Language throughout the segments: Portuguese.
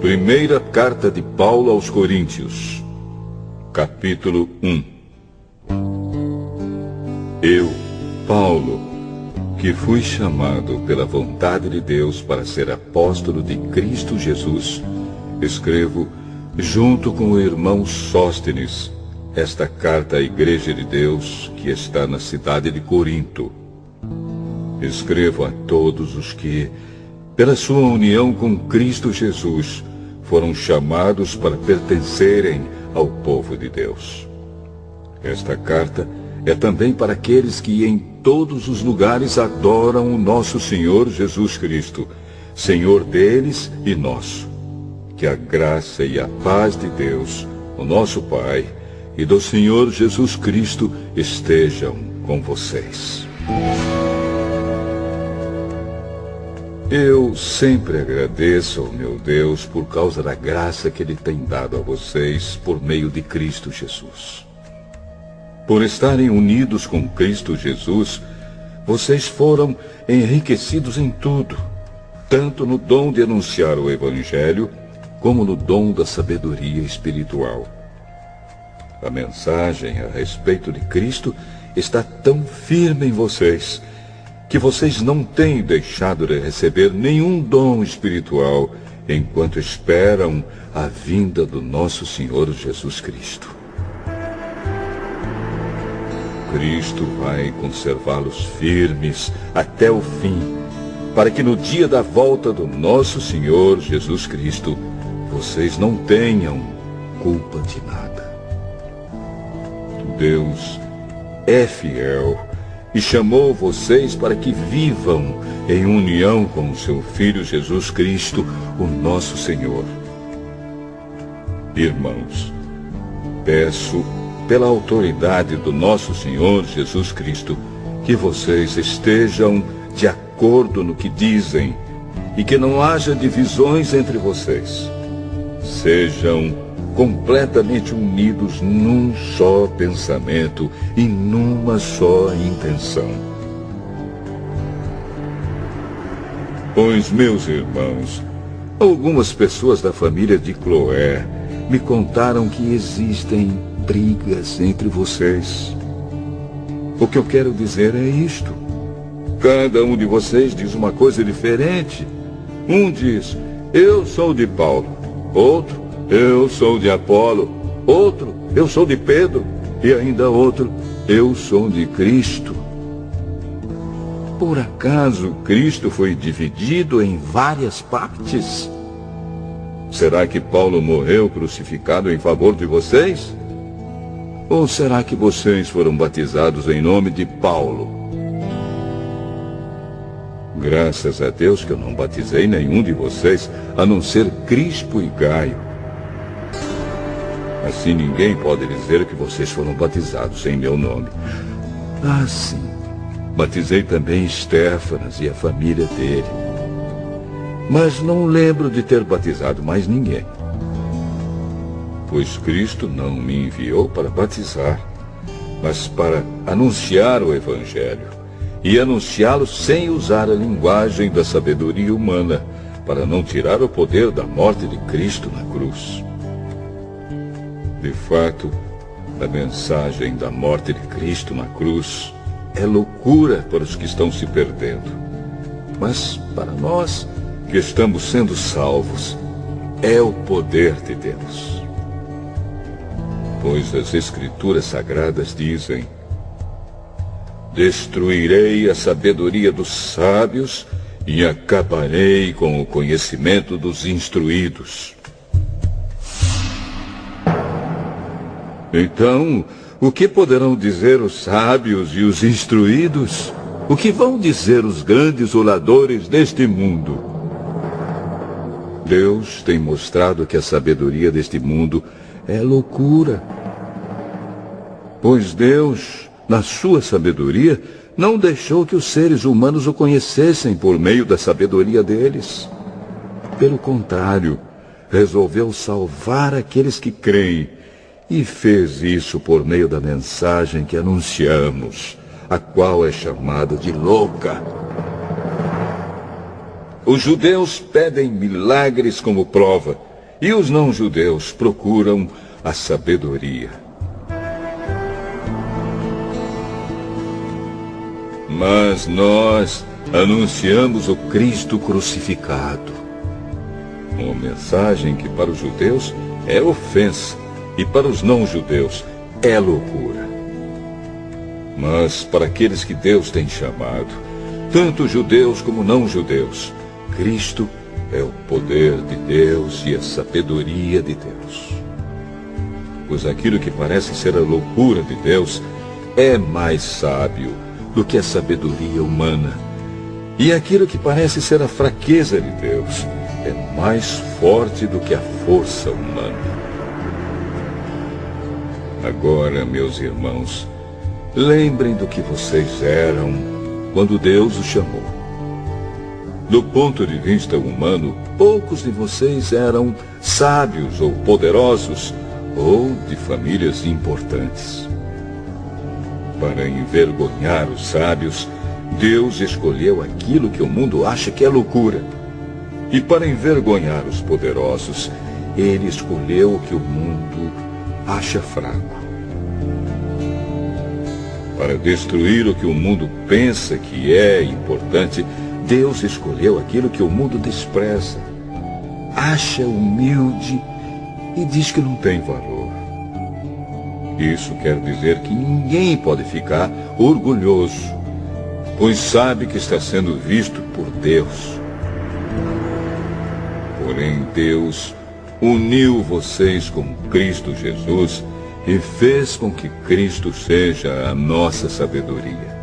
Primeira carta de Paulo aos Coríntios, capítulo 1. Eu, Paulo, que fui chamado pela vontade de Deus para ser apóstolo de Cristo Jesus, escrevo, junto com o irmão Sóstenes, esta carta à Igreja de Deus que está na cidade de Corinto. Escrevo a todos os que, pela sua união com Cristo Jesus, foram chamados para pertencerem ao povo de Deus. Esta carta é também para aqueles que em todos os lugares adoram o nosso Senhor Jesus Cristo, Senhor deles e nosso. Que a graça e a paz de Deus, o nosso Pai, e do Senhor Jesus Cristo estejam com vocês. Eu sempre agradeço ao meu Deus por causa da graça que Ele tem dado a vocês por meio de Cristo Jesus. Por estarem unidos com Cristo Jesus, vocês foram enriquecidos em tudo, tanto no dom de anunciar o Evangelho, como no dom da sabedoria espiritual. A mensagem a respeito de Cristo está tão firme em vocês, que vocês não têm deixado de receber nenhum dom espiritual enquanto esperam a vinda do nosso Senhor Jesus Cristo. Cristo vai conservá-los firmes até o fim, para que no dia da volta do nosso Senhor Jesus Cristo, vocês não tenham culpa de nada. Deus é fiel e chamou vocês para que vivam em união com o seu Filho Jesus Cristo, o nosso Senhor. Irmãos, peço, pela autoridade do nosso Senhor Jesus Cristo, que vocês estejam de acordo no que dizem e que não haja divisões entre vocês. Sejam completamente unidos num só pensamento e numa só intenção. Pois, meus irmãos, algumas pessoas da família de Cloé me contaram que existem brigas entre vocês. O que eu quero dizer é isto. Cada um de vocês diz uma coisa diferente. Um diz, eu sou de Paulo. Outro, eu sou de Apolo. Outro, eu sou de Pedro. E ainda outro, eu sou de Cristo. Por acaso Cristo foi dividido em várias partes? Será que Paulo morreu crucificado em favor de vocês? Ou será que vocês foram batizados em nome de Paulo? Graças a Deus que eu não batizei nenhum de vocês, a não ser Crispo e Gaio. Assim ninguém pode dizer que vocês foram batizados em meu nome. Ah, sim. Batizei também Estéfanas e a família dele. Mas não lembro de ter batizado mais ninguém. Pois Cristo não me enviou para batizar, mas para anunciar o Evangelho, e anunciá-lo sem usar a linguagem da sabedoria humana, para não tirar o poder da morte de Cristo na cruz. De fato, a mensagem da morte de Cristo na cruz é loucura para os que estão se perdendo. Mas para nós, que estamos sendo salvos, é o poder de Deus. Pois as Escrituras Sagradas dizem, destruirei a sabedoria dos sábios e acabarei com o conhecimento dos instruídos. Então, o que poderão dizer os sábios e os instruídos? O que vão dizer os grandes oradores deste mundo? Deus tem mostrado que a sabedoria deste mundo é loucura. Pois Deus, na sua sabedoria, não deixou que os seres humanos o conhecessem por meio da sabedoria deles. Pelo contrário, resolveu salvar aqueles que creem, e fez isso por meio da mensagem que anunciamos, a qual é chamada de louca. Os judeus pedem milagres como prova, e os não-judeus procuram a sabedoria. Mas nós anunciamos o Cristo crucificado. Uma mensagem que para os judeus é ofensa e para os não-judeus é loucura. Mas para aqueles que Deus tem chamado, tanto judeus como não-judeus, Cristo é o poder de Deus e a sabedoria de Deus. Pois aquilo que parece ser a loucura de Deus é mais sábio do que a sabedoria humana. E aquilo que parece ser a fraqueza de Deus é mais forte do que a força humana. Agora, meus irmãos, lembrem do que vocês eram quando Deus os chamou. Do ponto de vista humano, poucos de vocês eram sábios ou poderosos ou de famílias importantes. Para envergonhar os sábios, Deus escolheu aquilo que o mundo acha que é loucura. E para envergonhar os poderosos, Ele escolheu o que o mundo acha fraco. Para destruir o que o mundo pensa que é importante, Deus escolheu aquilo que o mundo despreza, acha humilde e diz que não tem valor. Isso quer dizer que ninguém pode ficar orgulhoso, pois sabe que está sendo visto por Deus. Porém, Deus uniu vocês com Cristo Jesus e fez com que Cristo seja a nossa sabedoria.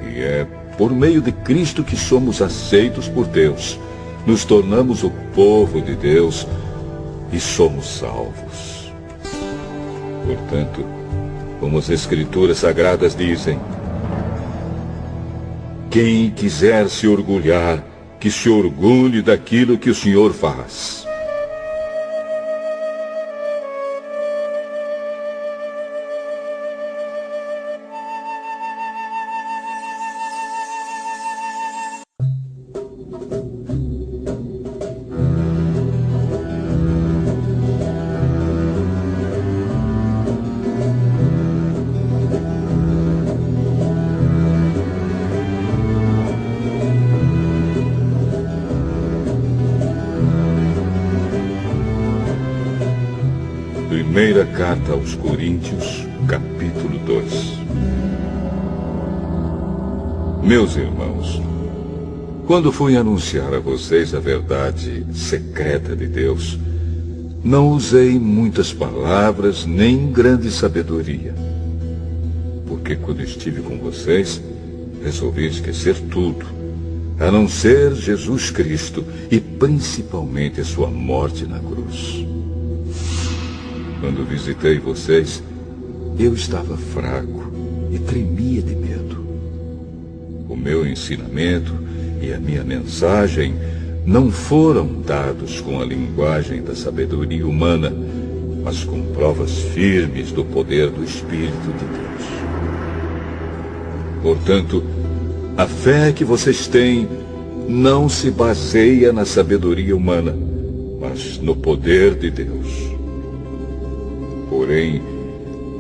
E é por meio de Cristo que somos aceitos por Deus, nos tornamos o povo de Deus e somos salvos. Portanto, como as Escrituras Sagradas dizem, quem quiser se orgulhar, que se orgulhe daquilo que o Senhor faz. Primeira carta aos Coríntios, capítulo 2. Meus irmãos, quando fui anunciar a vocês a verdade secreta de Deus, não usei muitas palavras nem grande sabedoria. Porque quando estive com vocês, resolvi esquecer tudo, a não ser Jesus Cristo e principalmente a sua morte na cruz. Quando visitei vocês, eu estava fraco e tremia de medo. O meu ensinamento e a minha mensagem não foram dados com a linguagem da sabedoria humana, mas com provas firmes do poder do Espírito de Deus. Portanto, a fé que vocês têm não se baseia na sabedoria humana, mas no poder de Deus. Porém,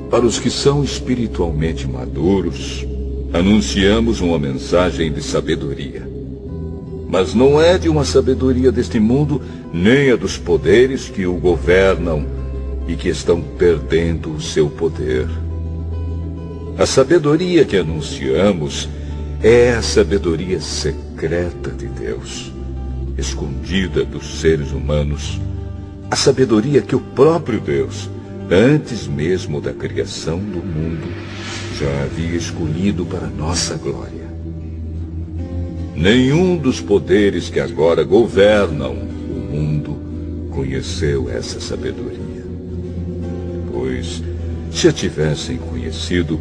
para os que são espiritualmente maduros, anunciamos uma mensagem de sabedoria. Mas não é de uma sabedoria deste mundo, nem a dos poderes que o governam e que estão perdendo o seu poder. A sabedoria que anunciamos é a sabedoria secreta de Deus, escondida dos seres humanos. A sabedoria que o próprio Deus, antes mesmo da criação do mundo, já havia escolhido para nossa glória. Nenhum dos poderes que agora governam o mundo conheceu essa sabedoria. Pois, se a tivessem conhecido,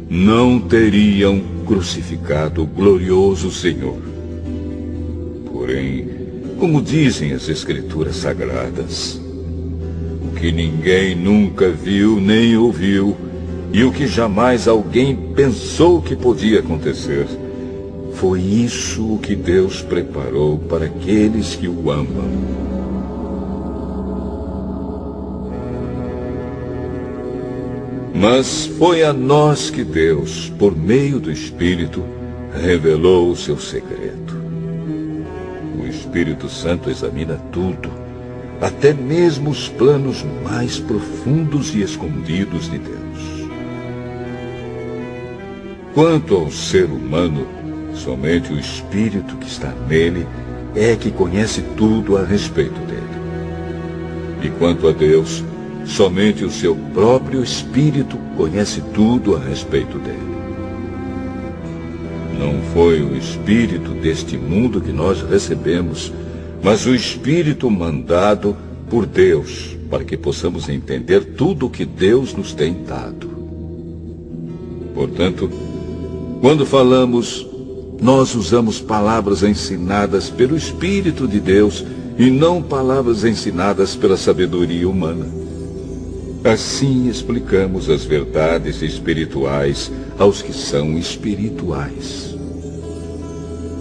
não teriam crucificado o glorioso Senhor. Porém, como dizem as Escrituras Sagradas, o que ninguém nunca viu nem ouviu, e o que jamais alguém pensou que podia acontecer, foi isso o que Deus preparou para aqueles que o amam. Mas foi a nós que Deus, por meio do Espírito, revelou o seu segredo. O Espírito Santo examina tudo, até mesmo os planos mais profundos e escondidos de Deus. Quanto ao ser humano, somente o Espírito que está nele é que conhece tudo a respeito dele. E quanto a Deus, somente o seu próprio Espírito conhece tudo a respeito dele. Não foi o Espírito deste mundo que nós recebemos, mas o Espírito mandado por Deus, para que possamos entender tudo o que Deus nos tem dado. Portanto, quando falamos, nós usamos palavras ensinadas pelo Espírito de Deus e não palavras ensinadas pela sabedoria humana. Assim explicamos as verdades espirituais aos que são espirituais.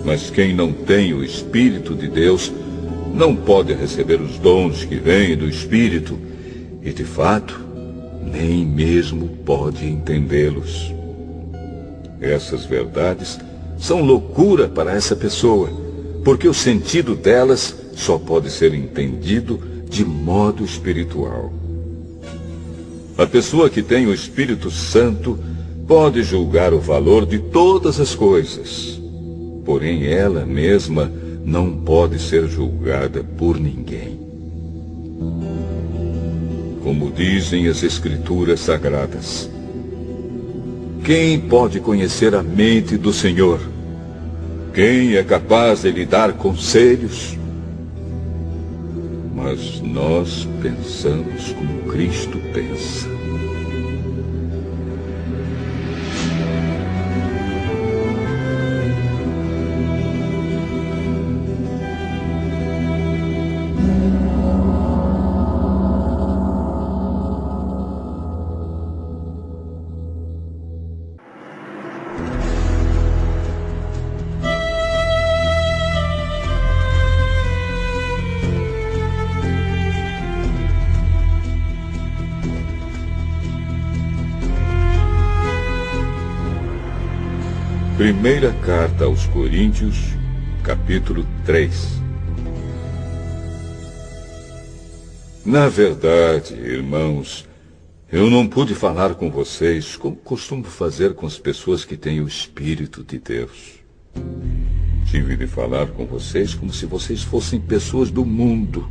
Mas quem não tem o Espírito de Deus não pode receber os dons que vêm do Espírito e, de fato, nem mesmo pode entendê-los. Essas verdades são loucura para essa pessoa, porque o sentido delas só pode ser entendido de modo espiritual. A pessoa que tem o Espírito Santo pode julgar o valor de todas as coisas, porém ela mesma não pode ser julgada por ninguém. Como dizem as Escrituras Sagradas, quem pode conhecer a mente do Senhor? Quem é capaz de lhe dar conselhos? Mas nós pensamos como Cristo pensa. Primeira carta aos Coríntios, capítulo 3. Na verdade, irmãos, eu não pude falar com vocês como costumo fazer com as pessoas que têm o Espírito de Deus. Tive de falar com vocês como se vocês fossem pessoas do mundo,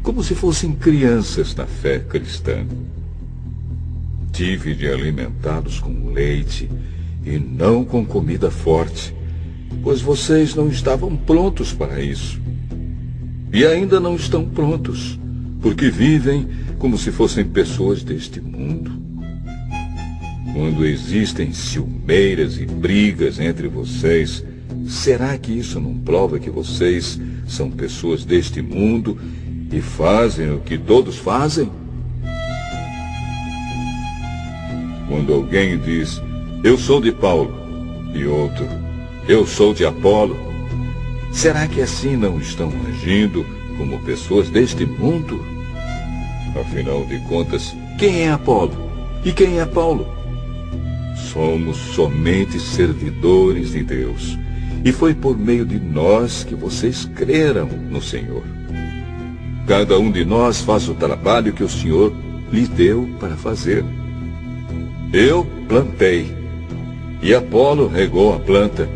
como se fossem crianças na fé cristã. Tive de alimentá-los com leite e não com comida forte, pois vocês não estavam prontos para isso. E ainda não estão prontos, porque vivem como se fossem pessoas deste mundo. Quando existem ciumeiras e brigas entre vocês, será que isso não prova que vocês são pessoas deste mundo e fazem o que todos fazem? Quando alguém diz, eu sou de Paulo, e outro, eu sou de Apolo, será que assim não estão agindo como pessoas deste mundo? Afinal de contas, quem é Apolo e quem é Paulo? Somos somente servidores de Deus, e foi por meio de nós que vocês creram no Senhor. Cada um de nós faz o trabalho que o Senhor lhe deu para fazer. Eu plantei, e Apolo regou a planta,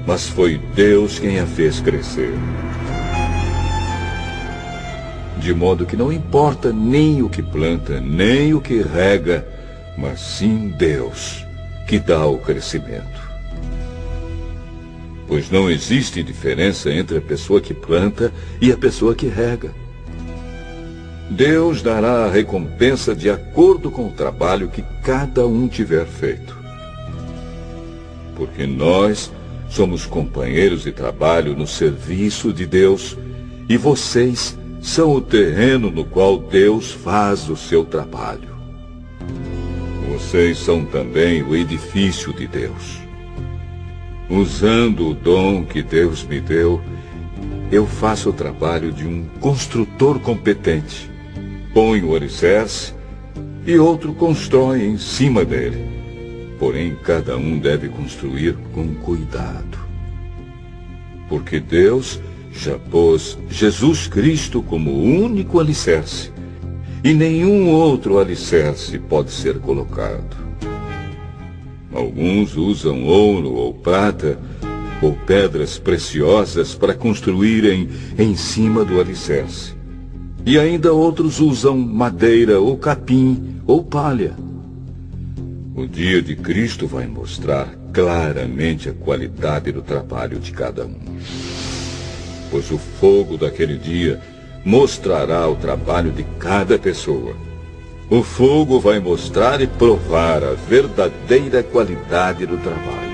mas foi Deus quem a fez crescer. De modo que não importa nem o que planta, nem o que rega, mas sim Deus, que dá o crescimento. Pois não existe diferença entre a pessoa que planta e a pessoa que rega. Deus dará a recompensa de acordo com o trabalho que cada um tiver feito. Porque nós somos companheiros de trabalho no serviço de Deus, e vocês são o terreno no qual Deus faz o seu trabalho. Vocês são também o edifício de Deus. Usando o dom que Deus me deu, eu faço o trabalho de um construtor competente. Ponho o alicerce e outro constrói em cima dele. Porém, cada um deve construir com cuidado. Porque Deus já pôs Jesus Cristo como o único alicerce, e nenhum outro alicerce pode ser colocado. Alguns usam ouro ou prata ou pedras preciosas para construírem em cima do alicerce. E ainda outros usam madeira ou capim ou palha. O dia de Cristo vai mostrar claramente a qualidade do trabalho de cada um. Pois o fogo daquele dia mostrará o trabalho de cada pessoa. O fogo vai mostrar e provar a verdadeira qualidade do trabalho.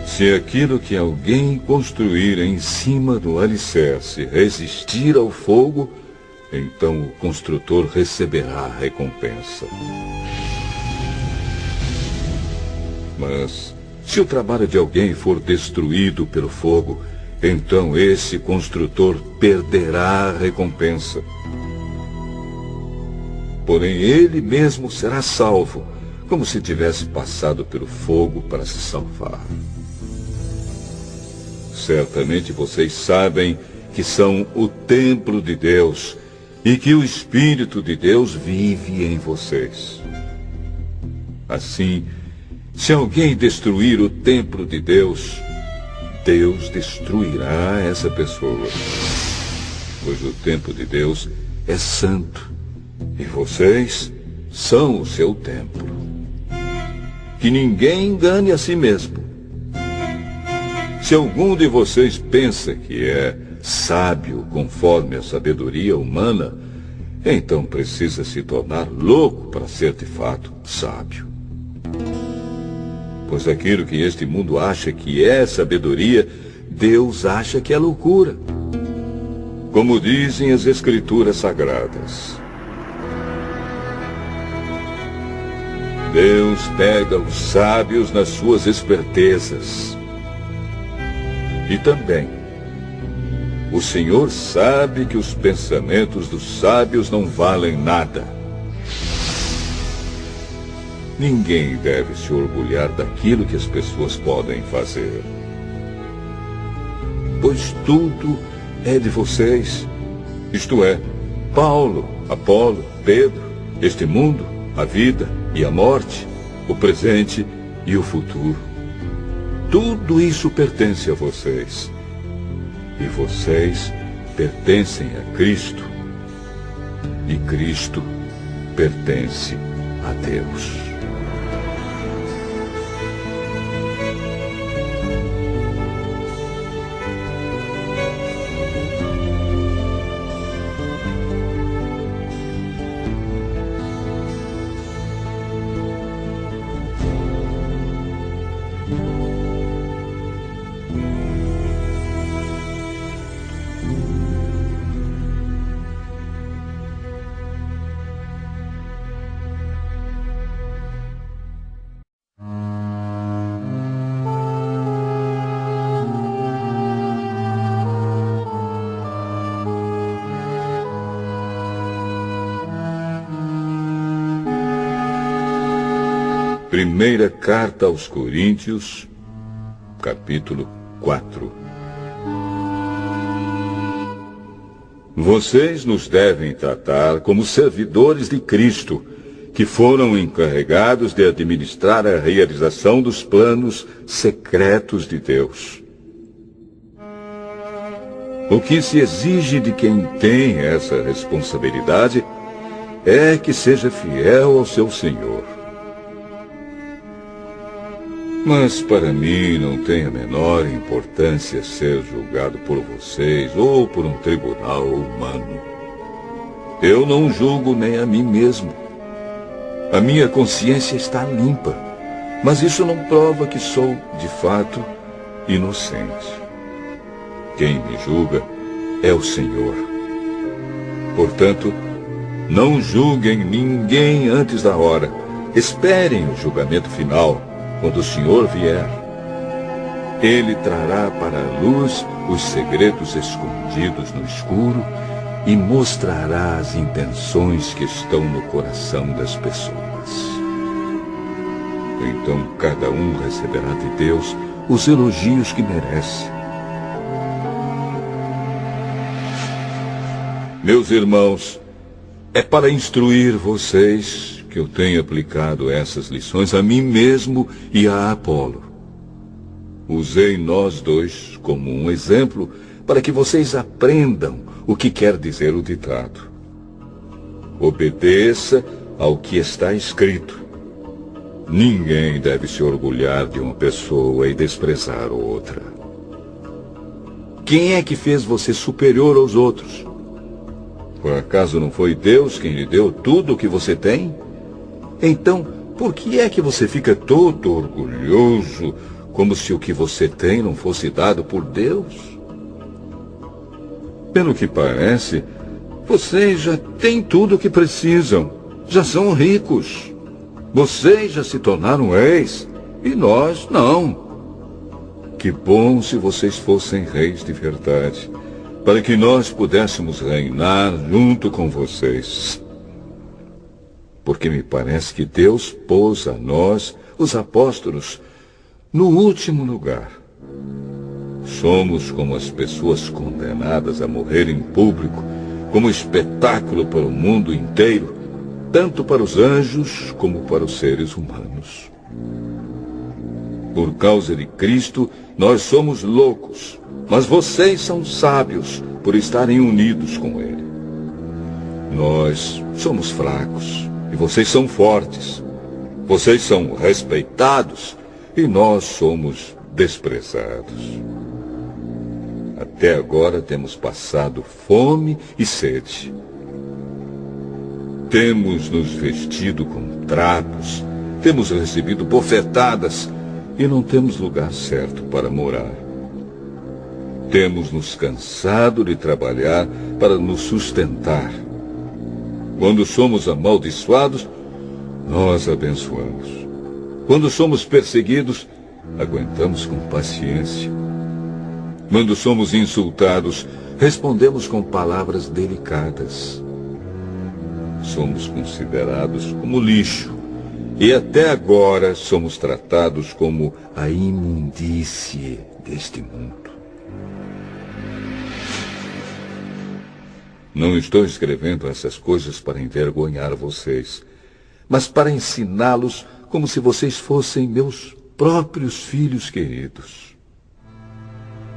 Se aquilo que alguém construir em cima do alicerce resistir ao fogo, então o construtor receberá a recompensa. Mas se o trabalho de alguém for destruído pelo fogo, então esse construtor perderá a recompensa. Porém, ele mesmo será salvo, como se tivesse passado pelo fogo para se salvar. Certamente vocês sabem que são o templo de Deus e que o Espírito de Deus vive em vocês. Assim, se alguém destruir o templo de Deus, Deus destruirá essa pessoa. Pois o templo de Deus é santo e vocês são o seu templo. Que ninguém engane a si mesmo. Se algum de vocês pensa que é sábio conforme a sabedoria humana, então precisa se tornar louco para ser de fato sábio. Pois aquilo que este mundo acha que é sabedoria, Deus acha que é loucura. Como dizem as Escrituras Sagradas, Deus pega os sábios nas suas espertezas. E também, o Senhor sabe que os pensamentos dos sábios não valem nada. Ninguém deve se orgulhar daquilo que as pessoas podem fazer. Pois tudo é de vocês. Isto é, Paulo, Apolo, Pedro, este mundo, a vida e a morte, o presente e o futuro. Tudo isso pertence a vocês. E vocês pertencem a Cristo. E Cristo pertence a Deus. Primeira Carta aos Coríntios, capítulo 4. Vocês nos devem tratar como servidores de Cristo, que foram encarregados de administrar a realização dos planos secretos de Deus. O que se exige de quem tem essa responsabilidade é que seja fiel ao seu Senhor. Mas para mim não tem a menor importância ser julgado por vocês ou por um tribunal humano. Eu não julgo nem a mim mesmo. A minha consciência está limpa, mas isso não prova que sou, de fato, inocente. Quem me julga é o Senhor. Portanto, não julguem ninguém antes da hora. Esperem o julgamento final, quando o Senhor vier. Ele trará para a luz os segredos escondidos no escuro e mostrará as intenções que estão no coração das pessoas. Então cada um receberá de Deus os elogios que merece. Meus irmãos, é para instruir vocês que eu tenho aplicado essas lições a mim mesmo e a Apolo. Usei nós dois como um exemplo para que vocês aprendam o que quer dizer o ditado. Obedeça ao que está escrito. Ninguém deve se orgulhar de uma pessoa e desprezar outra. Quem é que fez você superior aos outros? Por acaso não foi Deus quem lhe deu tudo o que você tem? Então, por que é que você fica todo orgulhoso, como se o que você tem não fosse dado por Deus? Pelo que parece, vocês já têm tudo o que precisam. Já são ricos. Vocês já se tornaram reis e nós não. Que bom se vocês fossem reis de verdade, para que nós pudéssemos reinar junto com vocês. Porque me parece que Deus pôs a nós, os apóstolos, no último lugar. Somos como as pessoas condenadas a morrer em público, como espetáculo para o mundo inteiro, tanto para os anjos como para os seres humanos. Por causa de Cristo, nós somos loucos, mas vocês são sábios por estarem unidos com Ele. Nós somos fracos e vocês são fortes. Vocês são respeitados e nós somos desprezados. Até agora temos passado fome e sede. Temos nos vestido com trapos, temos recebido bofetadas e não temos lugar certo para morar. Temos nos cansado de trabalhar para nos sustentar. Quando somos amaldiçoados, nós abençoamos. Quando somos perseguidos, aguentamos com paciência. Quando somos insultados, respondemos com palavras delicadas. Somos considerados como lixo e até agora somos tratados como a imundície deste mundo. Não estou escrevendo essas coisas para envergonhar vocês, mas para ensiná-los como se vocês fossem meus próprios filhos queridos.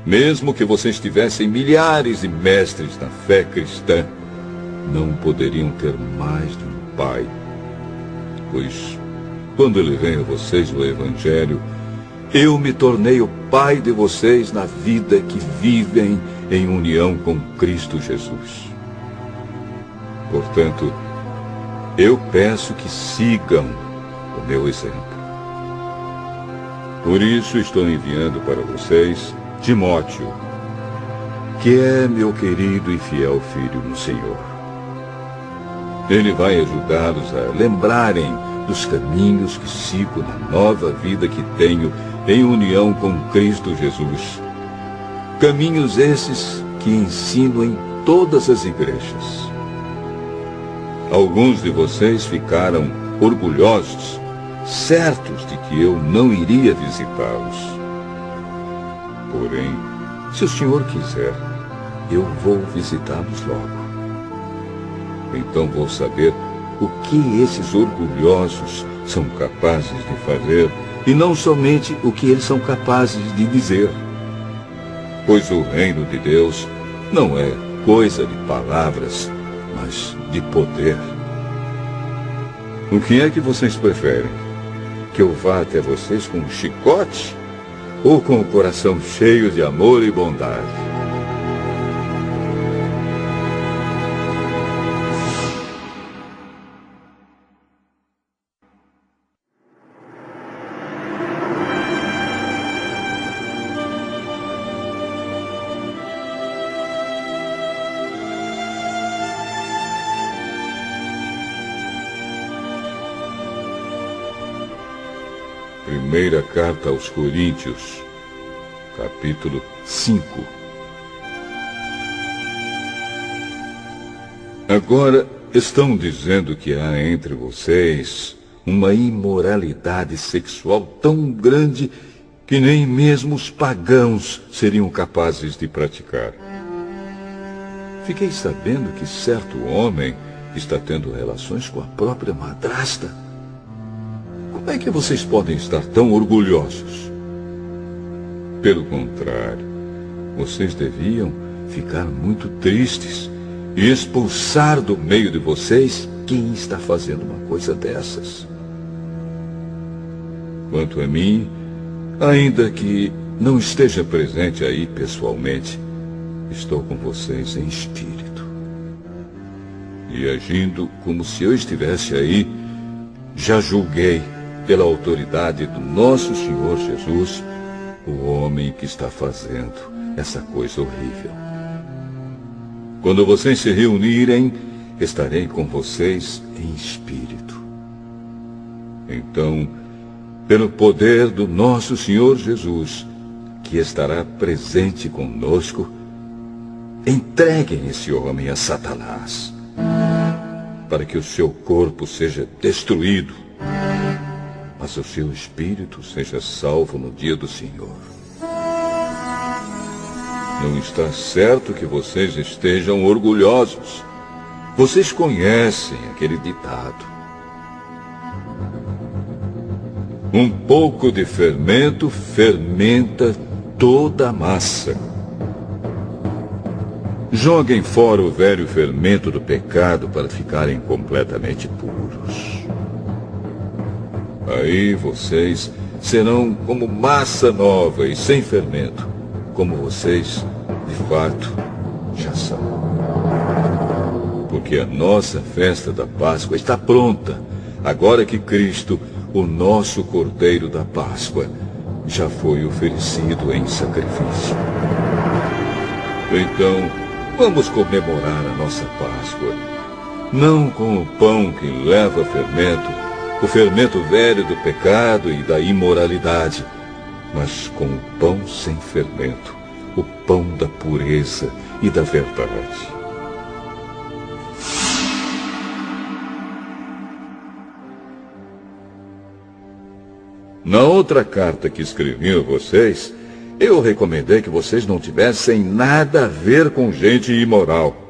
Mesmo que vocês tivessem milhares de mestres na fé cristã, não poderiam ter mais de um pai. Pois, quando ele vem a vocês no Evangelho, eu me tornei o pai de vocês na vida que vivem em união com Cristo Jesus. Portanto, eu peço que sigam o meu exemplo. Por isso estou enviando para vocês Timóteo, que é meu querido e fiel filho no Senhor. Ele vai ajudá-los a lembrarem dos caminhos que sigo na nova vida que tenho em união com Cristo Jesus. Caminhos esses que ensino em todas as igrejas. Alguns de vocês ficaram orgulhosos, certos de que eu não iria visitá-los. Porém, se o Senhor quiser, eu vou visitá-los logo. Então vou saber o que esses orgulhosos são capazes de fazer e não somente o que eles são capazes de dizer. Pois o reino de Deus não é coisa de palavras, mas de poder. O que é que vocês preferem? Que eu vá até vocês com um chicote ou com o coração cheio de amor e bondade? Primeira carta aos Coríntios, capítulo 5. Agora estão dizendo que há entre vocês uma imoralidade sexual tão grande que nem mesmo os pagãos seriam capazes de praticar. Fiquei sabendo que certo homem está tendo relações com a própria madrasta. Como é que vocês podem estar tão orgulhosos? Pelo contrário, vocês deviam ficar muito tristes e expulsar do meio de vocês quem está fazendo uma coisa dessas. Quanto a mim, ainda que não esteja presente aí pessoalmente, estou com vocês em espírito. E agindo como se eu estivesse aí, já julguei, pela autoridade do nosso Senhor Jesus, o homem que está fazendo essa coisa horrível. Quando vocês se reunirem, estarei com vocês em espírito. Então, pelo poder do nosso Senhor Jesus, que estará presente conosco, entreguem esse homem a Satanás, para que o seu corpo seja destruído, mas o seu espírito seja salvo no dia do Senhor. Não está certo que vocês estejam orgulhosos. Vocês conhecem aquele ditado: um pouco de fermento fermenta toda a massa. Joguem fora o velho fermento do pecado para ficarem completamente puros. Aí vocês serão como massa nova e sem fermento, como vocês, de fato, já são. Porque a nossa festa da Páscoa está pronta, agora que Cristo, o nosso Cordeiro da Páscoa, já foi oferecido em sacrifício. Então, vamos comemorar a nossa Páscoa, não com o pão que leva fermento, o fermento velho do pecado e da imoralidade, mas com o pão sem fermento, o pão da pureza e da verdade. Na outra carta que escrevi a vocês, eu recomendei que vocês não tivessem nada a ver com gente imoral.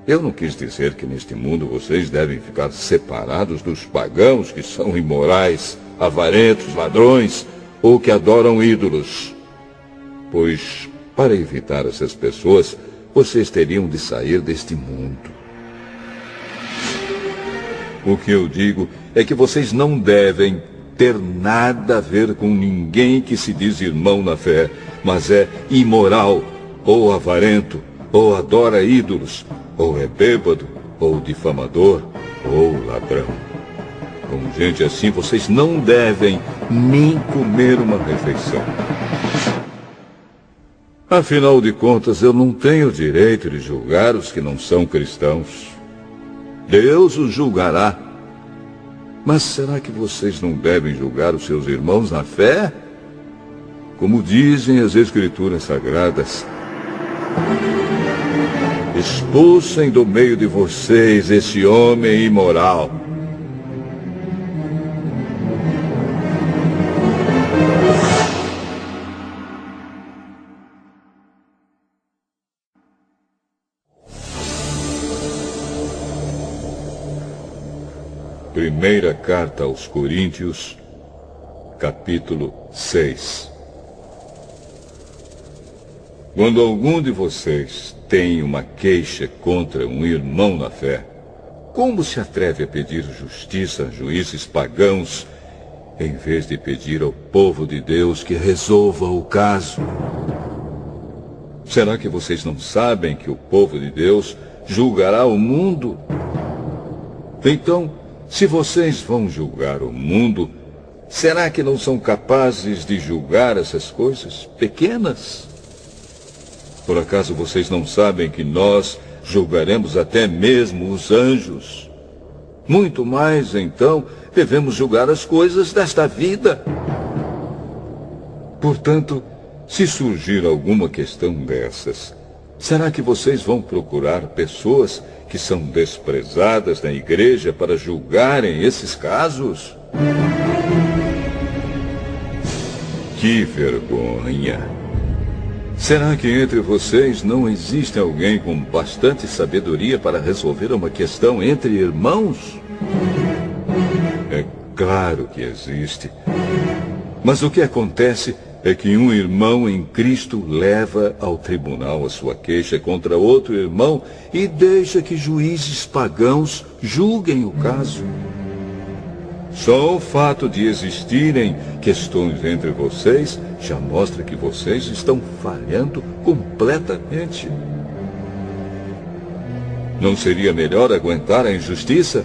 Eu não quis dizer que neste mundo vocês devem ficar separados dos pagãos que são imorais, avarentos, ladrões ou que adoram ídolos. Pois, para evitar essas pessoas, vocês teriam de sair deste mundo. O que eu digo é que vocês não devem ter nada a ver com ninguém que se diz irmão na fé, mas é imoral, ou avarento, ou adora ídolos, ou é bêbado, ou difamador, ou ladrão. Com gente assim, vocês não devem nem comer uma refeição. Afinal de contas, eu não tenho direito de julgar os que não são cristãos. Deus os julgará. Mas será que vocês não devem julgar os seus irmãos na fé? Como dizem as Escrituras Sagradas: expulsem do meio de vocês esse homem imoral. Primeira carta aos Coríntios, capítulo 6. Quando algum de vocês tem uma queixa contra um irmão na fé, como se atreve a pedir justiça a juízes pagãos, em vez de pedir ao povo de Deus que resolva o caso? Será que vocês não sabem que o povo de Deus julgará o mundo? Então, se vocês vão julgar o mundo, será que não são capazes de julgar essas coisas pequenas? Por acaso vocês não sabem que nós julgaremos até mesmo os anjos? Muito mais, então, devemos julgar as coisas desta vida. Portanto, se surgir alguma questão dessas, será que vocês vão procurar pessoas que são desprezadas na igreja para julgarem esses casos? Que vergonha! Será que entre vocês não existe alguém com bastante sabedoria para resolver uma questão entre irmãos? É claro que existe. Mas o que acontece é que um irmão em Cristo leva ao tribunal a sua queixa contra outro irmão e deixa que juízes pagãos julguem o caso. Só o fato de existirem questões entre vocês já mostra que vocês estão falhando completamente. Não seria melhor aguentar a injustiça?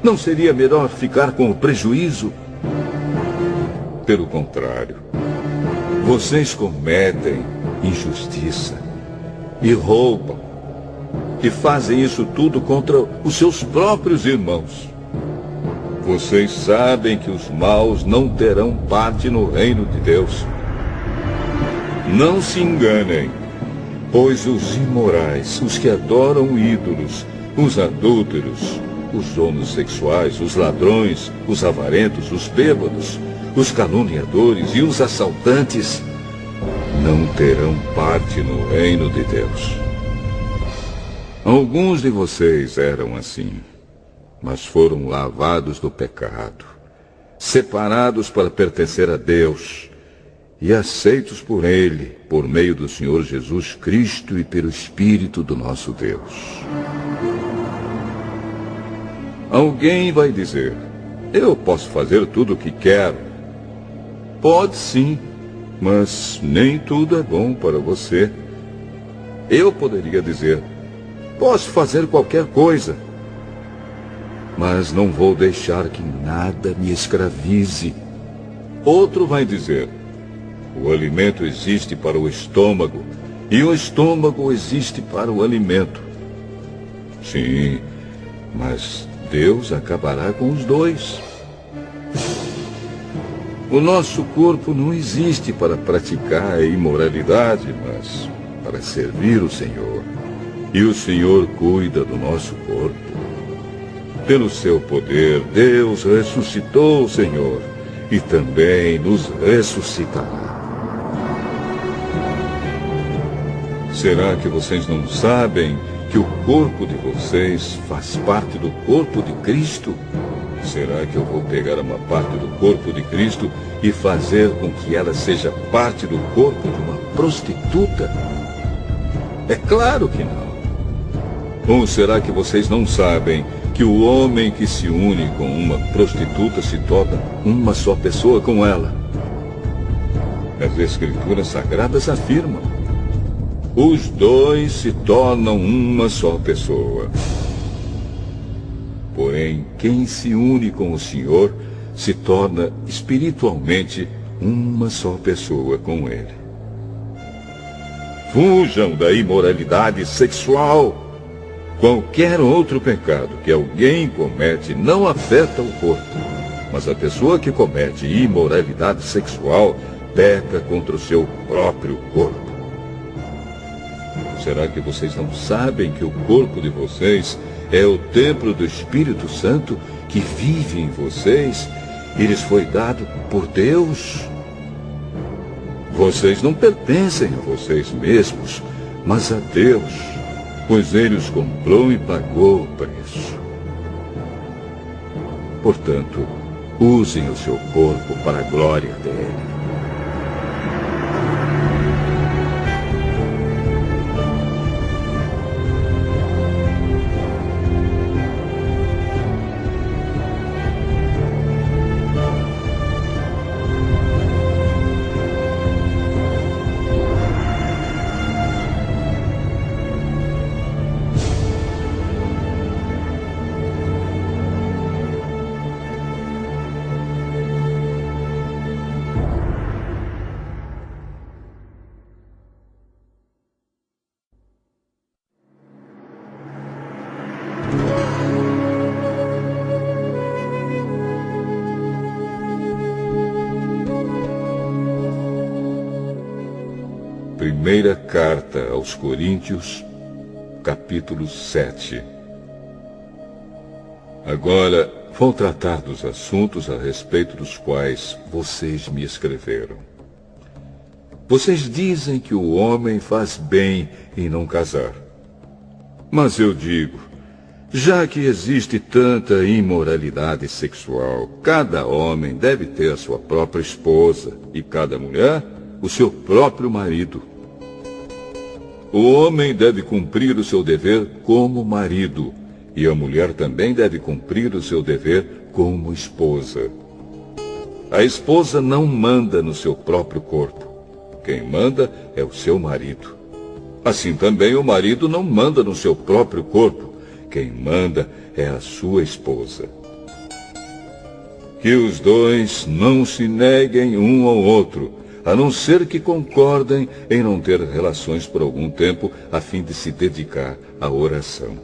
Não seria melhor ficar com o prejuízo? Pelo contrário, vocês cometem injustiça e roubam e fazem isso tudo contra os seus próprios irmãos. Vocês sabem que os maus não terão parte no reino de Deus. Não se enganem, pois os imorais, os que adoram ídolos, os adúlteros, os homossexuais, os ladrões, os avarentos, os bêbados, os caluniadores e os assaltantes não terão parte no reino de Deus. Alguns de vocês eram assim, mas foram lavados do pecado, separados para pertencer a Deus e aceitos por Ele, por meio do Senhor Jesus Cristo e pelo Espírito do nosso Deus. Alguém vai dizer: eu posso fazer tudo o que quero. Pode sim, mas nem tudo é bom para você. Eu poderia dizer: posso fazer qualquer coisa, mas não vou deixar que nada me escravize. Outro vai dizer: o alimento existe para o estômago e o estômago existe para o alimento. Sim, mas Deus acabará com os dois. O nosso corpo não existe para praticar a imoralidade, mas para servir o Senhor. E o Senhor cuida do nosso corpo. Pelo seu poder, Deus ressuscitou o Senhor e também nos ressuscitará. Será que vocês não sabem que o corpo de vocês faz parte do corpo de Cristo? Será que eu vou pegar uma parte do corpo de Cristo e fazer com que ela seja parte do corpo de uma prostituta? É claro que não. Ou será que vocês não sabem que o homem que se une com uma prostituta se torna uma só pessoa com ela? As Escrituras Sagradas afirmam: os dois se tornam uma só pessoa. Porém, quem se une com o Senhor se torna espiritualmente uma só pessoa com Ele. Fujam da imoralidade sexual. Qualquer outro pecado que alguém comete não afeta o corpo, mas a pessoa que comete imoralidade sexual peca contra o seu próprio corpo. Será que vocês não sabem que o corpo de vocês é o templo do Espírito Santo que vive em vocês e lhes foi dado por Deus? Vocês não pertencem a vocês mesmos, mas a Deus, pois Ele os comprou e pagou o preço. Portanto, usem o seu corpo para a glória dele. Primeira carta aos Coríntios, capítulo 7. Agora vou tratar dos assuntos a respeito dos quais vocês me escreveram. Vocês dizem que o homem faz bem em não casar. Mas eu digo, já que existe tanta imoralidade sexual, cada homem deve ter a sua própria esposa e cada mulher o seu próprio marido. O homem deve cumprir o seu dever como marido, e a mulher também deve cumprir o seu dever como esposa. A esposa não manda no seu próprio corpo. Quem manda é o seu marido. Assim também o marido não manda no seu próprio corpo. Quem manda é a sua esposa. Que os dois não se neguem um ao outro, a não ser que concordem em não ter relações por algum tempo, a fim de se dedicar à oração.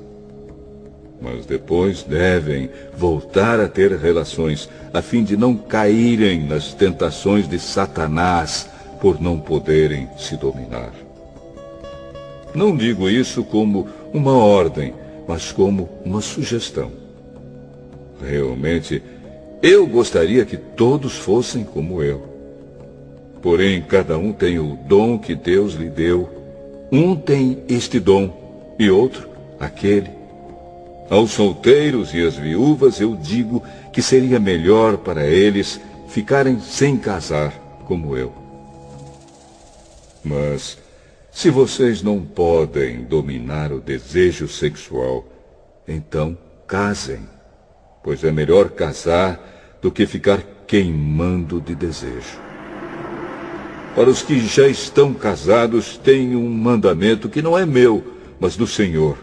Mas depois devem voltar a ter relações, a fim de não caírem nas tentações de Satanás, por não poderem se dominar. Não digo isso como uma ordem, mas como uma sugestão. Realmente, eu gostaria que todos fossem como eu. Porém, cada um tem o dom que Deus lhe deu. Um tem este dom e outro aquele. Aos solteiros e às viúvas eu digo que seria melhor para eles ficarem sem casar, como eu. Mas, se vocês não podem dominar o desejo sexual, então casem, pois é melhor casar do que ficar queimando de desejo. Para os que já estão casados, tenho um mandamento que não é meu, mas do Senhor,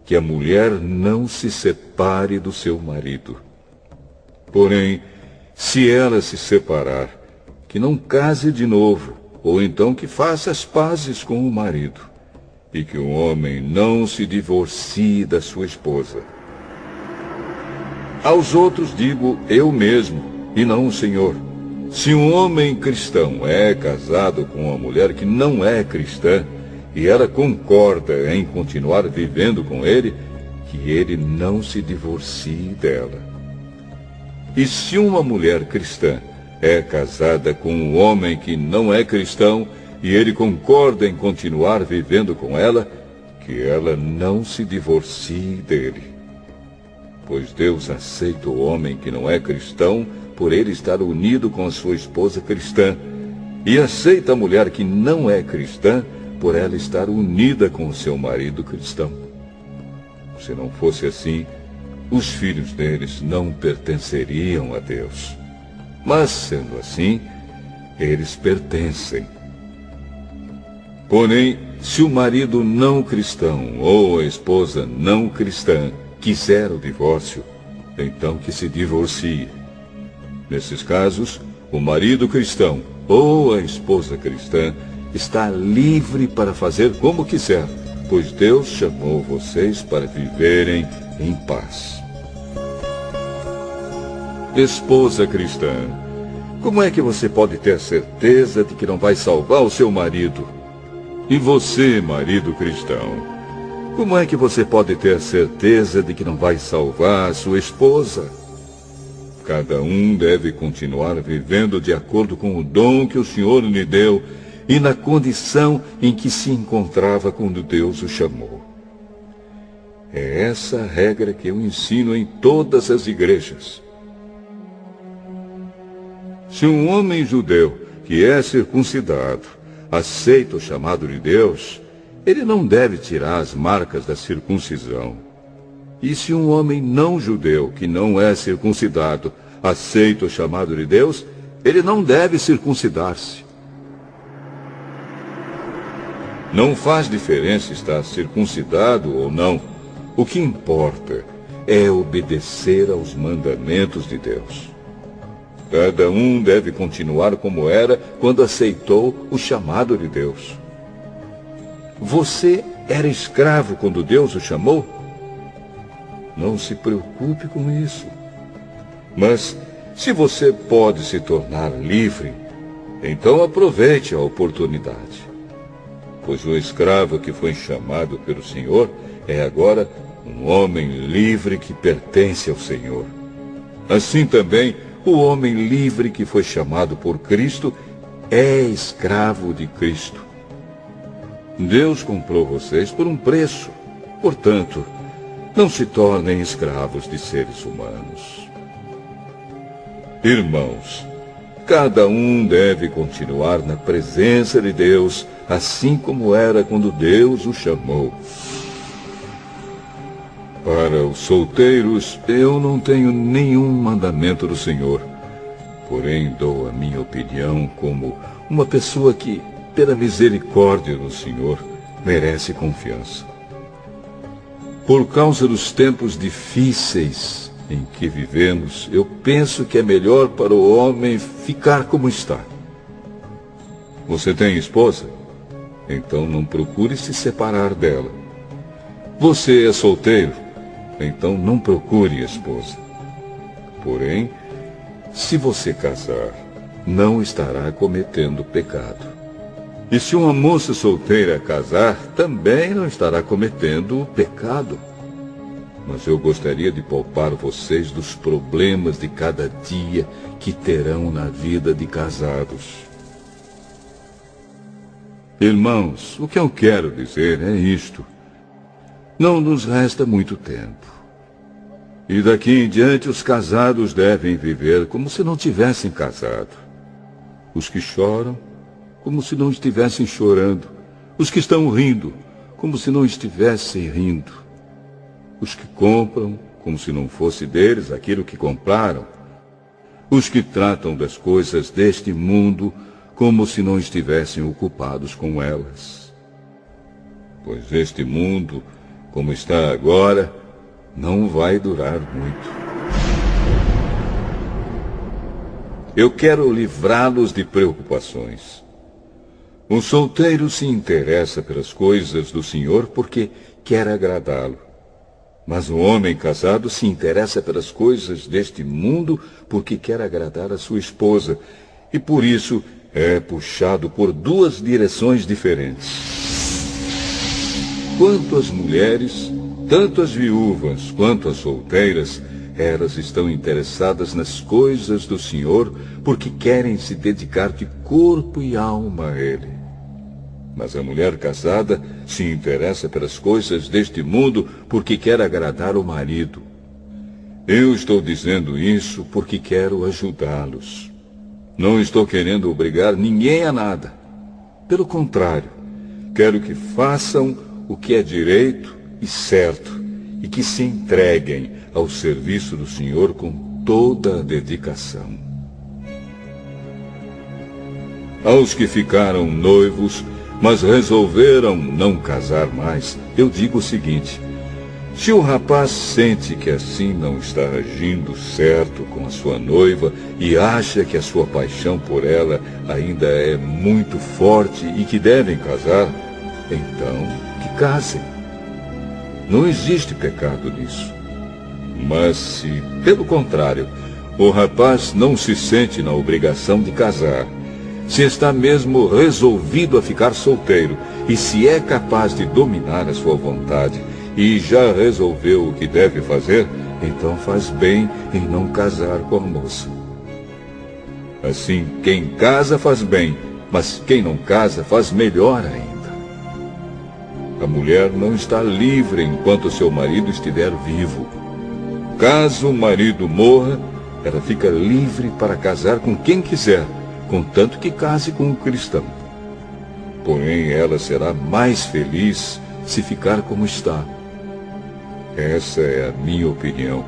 que a mulher não se separe do seu marido. Porém, se ela se separar, que não case de novo, ou então que faça as pazes com o marido, e que o homem não se divorcie da sua esposa. Aos outros digo eu mesmo, e não o Senhor. Se um homem cristão é casado com uma mulher que não é cristã, e ela concorda em continuar vivendo com ele, que ele não se divorcie dela. E se uma mulher cristã é casada com um homem que não é cristão, e ele concorda em continuar vivendo com ela, que ela não se divorcie dele. Pois Deus aceita o homem que não é cristão, por ele estar unido com a sua esposa cristã, e aceita a mulher que não é cristã, por ela estar unida com o seu marido cristão. Se não fosse assim, os filhos deles não pertenceriam a Deus. Mas, sendo assim, eles pertencem. Porém, se o marido não cristão ou a esposa não cristã quiser o divórcio, então que se divorcie. Nesses casos, o marido cristão ou a esposa cristã está livre para fazer como quiser, pois Deus chamou vocês para viverem em paz. Esposa cristã, como é que você pode ter certeza de que não vai salvar o seu marido? E você, marido cristão, como é que você pode ter certeza de que não vai salvar a sua esposa? Cada um deve continuar vivendo de acordo com o dom que o Senhor lhe deu e na condição em que se encontrava quando Deus o chamou. É essa a regra que eu ensino em todas as igrejas. Se um homem judeu que é circuncidado aceita o chamado de Deus, ele não deve tirar as marcas da circuncisão. E se um homem não judeu que não é circuncidado aceita o chamado de Deus, ele não deve circuncidar-se. Não faz diferença estar circuncidado ou não. O que importa é obedecer aos mandamentos de Deus. Cada um deve continuar como era quando aceitou o chamado de Deus. Você era escravo quando Deus o chamou? Não se preocupe com isso. Mas, se você pode se tornar livre, então aproveite a oportunidade. pois o escravo que foi chamado pelo Senhor é agora um homem livre que pertence ao Senhor. Assim também, o homem livre que foi chamado por Cristo é escravo de Cristo. Deus comprou vocês por um preço. Portanto, não se tornem escravos de seres humanos. Irmãos, cada um deve continuar na presença de Deus, assim como era quando Deus o chamou. Para os solteiros, eu não tenho nenhum mandamento do Senhor, porém dou a minha opinião como uma pessoa que, pela misericórdia do Senhor, merece confiança. Por causa dos tempos difíceis em que vivemos, eu penso que é melhor para o homem ficar como está. Você tem esposa? Então não procure se separar dela. Você é solteiro? Então não procure esposa. Porém, se você casar, não estará cometendo pecado. E se uma moça solteira casar, também não estará cometendo pecado. Mas eu gostaria de poupar vocês dos problemas de cada dia que terão na vida de casados. Irmãos, o que eu quero dizer é isto. Não nos resta muito tempo. E daqui em diante os casados devem viver como se não tivessem casado. Os que choram, como se não estivessem chorando. Os que estão rindo, como se não estivessem rindo. Os que compram, como se não fosse deles aquilo que compraram. Os que tratam das coisas deste mundo, como se não estivessem ocupados com elas. Pois este mundo, como está agora, não vai durar muito. Eu quero livrá-los de preocupações. Um solteiro se interessa pelas coisas do Senhor porque quer agradá-lo. Mas um homem casado se interessa pelas coisas deste mundo porque quer agradar a sua esposa. E por isso é puxado por duas direções diferentes. Quanto às mulheres, tanto as viúvas quanto as solteiras, elas estão interessadas nas coisas do Senhor porque querem se dedicar de corpo e alma a Ele. Mas a mulher casada se interessa pelas coisas deste mundo porque quer agradar o marido. Eu estou dizendo isso porque quero ajudá-los. Não estou querendo obrigar ninguém a nada. Pelo contrário, quero que façam o que é direito e certo e que se entreguem ao serviço do Senhor com toda a dedicação. Aos que ficaram noivos, mas resolveram não casar mais, eu digo o seguinte: se o rapaz sente que assim não está agindo certo com a sua noiva e acha que a sua paixão por ela ainda é muito forte e que devem casar, então que casem. Não existe pecado nisso. Mas se, pelo contrário, o rapaz não se sente na obrigação de casar, se está mesmo resolvido a ficar solteiro e se é capaz de dominar a sua vontade e já resolveu o que deve fazer, então faz bem em não casar com a moça. Assim, quem casa faz bem, mas quem não casa faz melhor ainda. A mulher não está livre enquanto seu marido estiver vivo. Caso o marido morra, ela fica livre para casar com quem quiser, contanto que case com um cristão. Porém, ela será mais feliz se ficar como está. Essa é a minha opinião.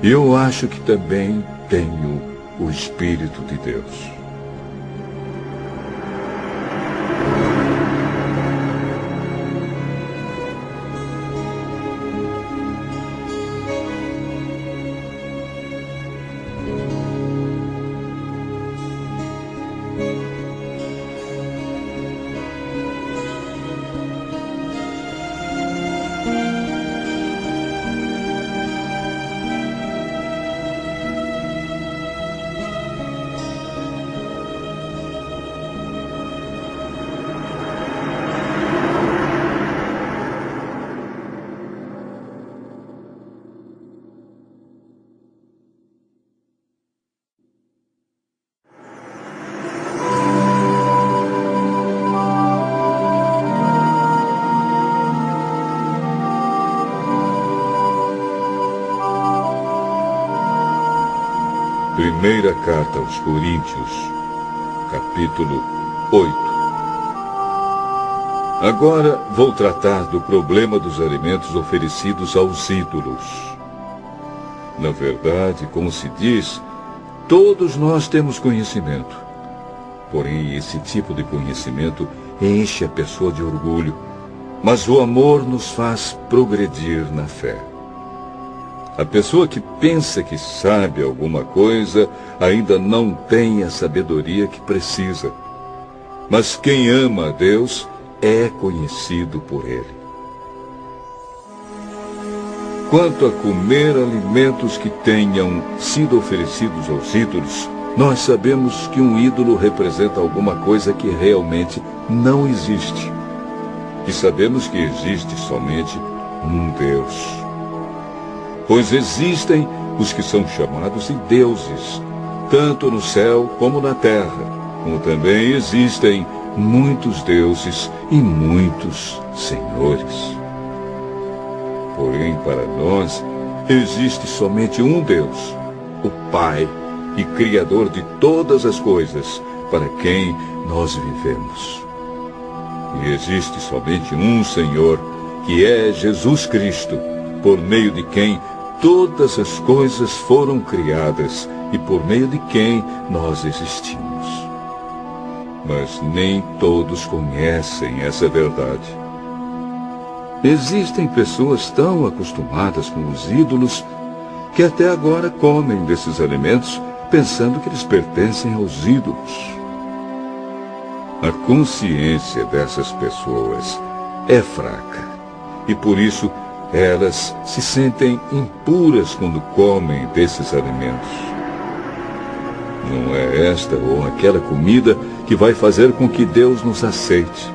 E eu acho que também tenho o Espírito de Deus. Primeira carta aos Coríntios, capítulo 8. Agora vou tratar do problema dos alimentos oferecidos aos ídolos. Na verdade, como se diz, todos nós temos conhecimento. Porém, esse tipo de conhecimento enche a pessoa de orgulho, mas o amor nos faz progredir na fé. A pessoa que pensa que sabe alguma coisa ainda não tem a sabedoria que precisa. Mas quem ama a Deus é conhecido por Ele. Quanto a comer alimentos que tenham sido oferecidos aos ídolos, nós sabemos que um ídolo representa alguma coisa que realmente não existe. E sabemos que existe somente um Deus. Pois existem os que são chamados de deuses, tanto no céu como na terra, como também existem muitos deuses e muitos senhores. Porém, para nós, existe somente um Deus, o Pai e Criador de todas as coisas, para quem nós vivemos. E existe somente um Senhor, que é Jesus Cristo, por meio de quem todas as coisas foram criadas e por meio de quem nós existimos. Mas nem todos conhecem essa verdade. Existem pessoas tão acostumadas com os ídolos que até agora comem desses alimentos pensando que eles pertencem aos ídolos. A consciência dessas pessoas é fraca e por isso elas se sentem impuras quando comem desses alimentos. Não é esta ou aquela comida que vai fazer com que Deus nos aceite.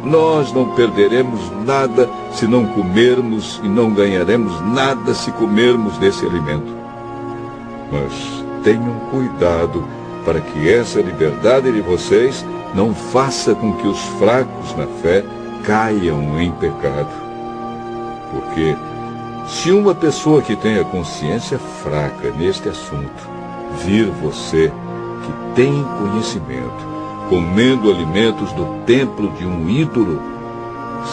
Nós não perderemos nada se não comermos e não ganharemos nada se comermos desse alimento. Mas tenham cuidado para que essa liberdade de vocês não faça com que os fracos na fé caiam em pecado. Porque se uma pessoa que tem a consciência fraca neste assunto vir você, que tem conhecimento, comendo alimentos do templo de um ídolo,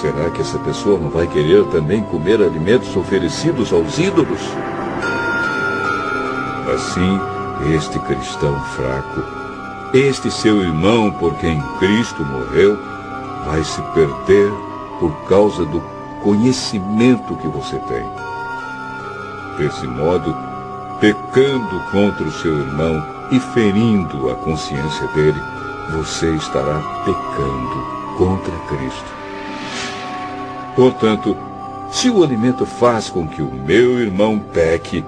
será que essa pessoa não vai querer também comer alimentos oferecidos aos ídolos? Assim, este cristão fraco, este seu irmão por quem Cristo morreu, vai se perder por causa do conhecimento que você tem. Desse modo, pecando contra o seu irmão e ferindo a consciência dele, você estará pecando contra Cristo. Portanto, se o alimento faz com que o meu irmão peque,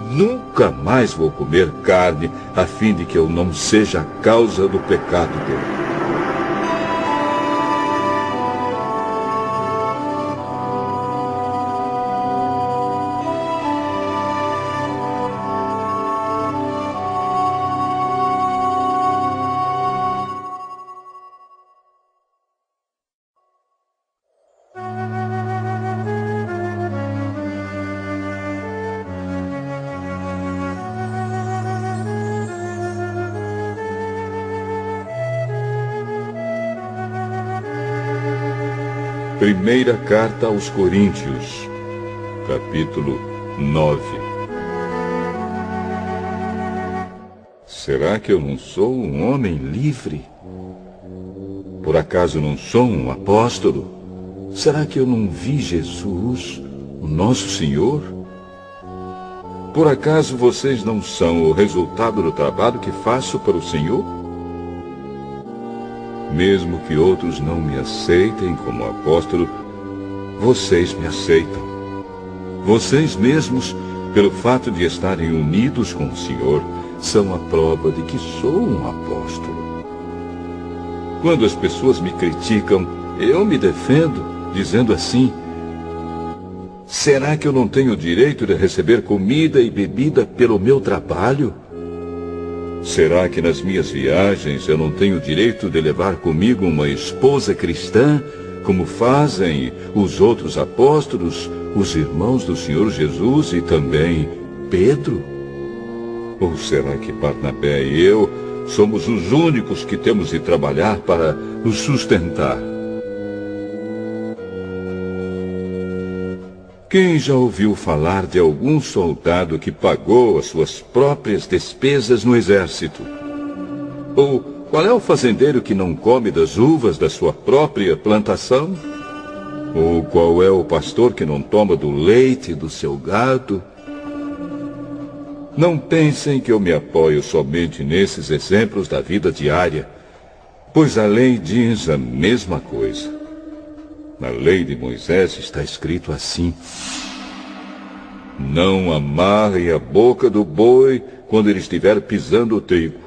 nunca mais vou comer carne, a fim de que eu não seja a causa do pecado dele. Primeira carta aos Coríntios, capítulo 9. Será que eu não sou um homem livre? Por acaso não sou um apóstolo? Será que eu não vi Jesus, o nosso Senhor? Por acaso vocês não são o resultado do trabalho que faço para o Senhor? Mesmo que outros não me aceitem como apóstolo, vocês me aceitam. Vocês mesmos, pelo fato de estarem unidos com o Senhor, são a prova de que sou um apóstolo. Quando as pessoas me criticam, eu me defendo, dizendo assim: será que eu não tenho o direito de receber comida e bebida pelo meu trabalho? Será que nas minhas viagens eu não tenho o direito de levar comigo uma esposa cristã, como fazem os outros apóstolos, os irmãos do Senhor Jesus e também Pedro? Ou será que Barnabé e eu somos os únicos que temos de trabalhar para nos sustentar? Quem já ouviu falar de algum soldado que pagou as suas próprias despesas no exército? Ou qual é o fazendeiro que não come das uvas da sua própria plantação? Ou qual é o pastor que não toma do leite do seu gado? Não pensem que eu me apoio somente nesses exemplos da vida diária, pois a lei diz a mesma coisa. Na lei de Moisés está escrito assim: não amarre a boca do boi quando ele estiver pisando o trigo.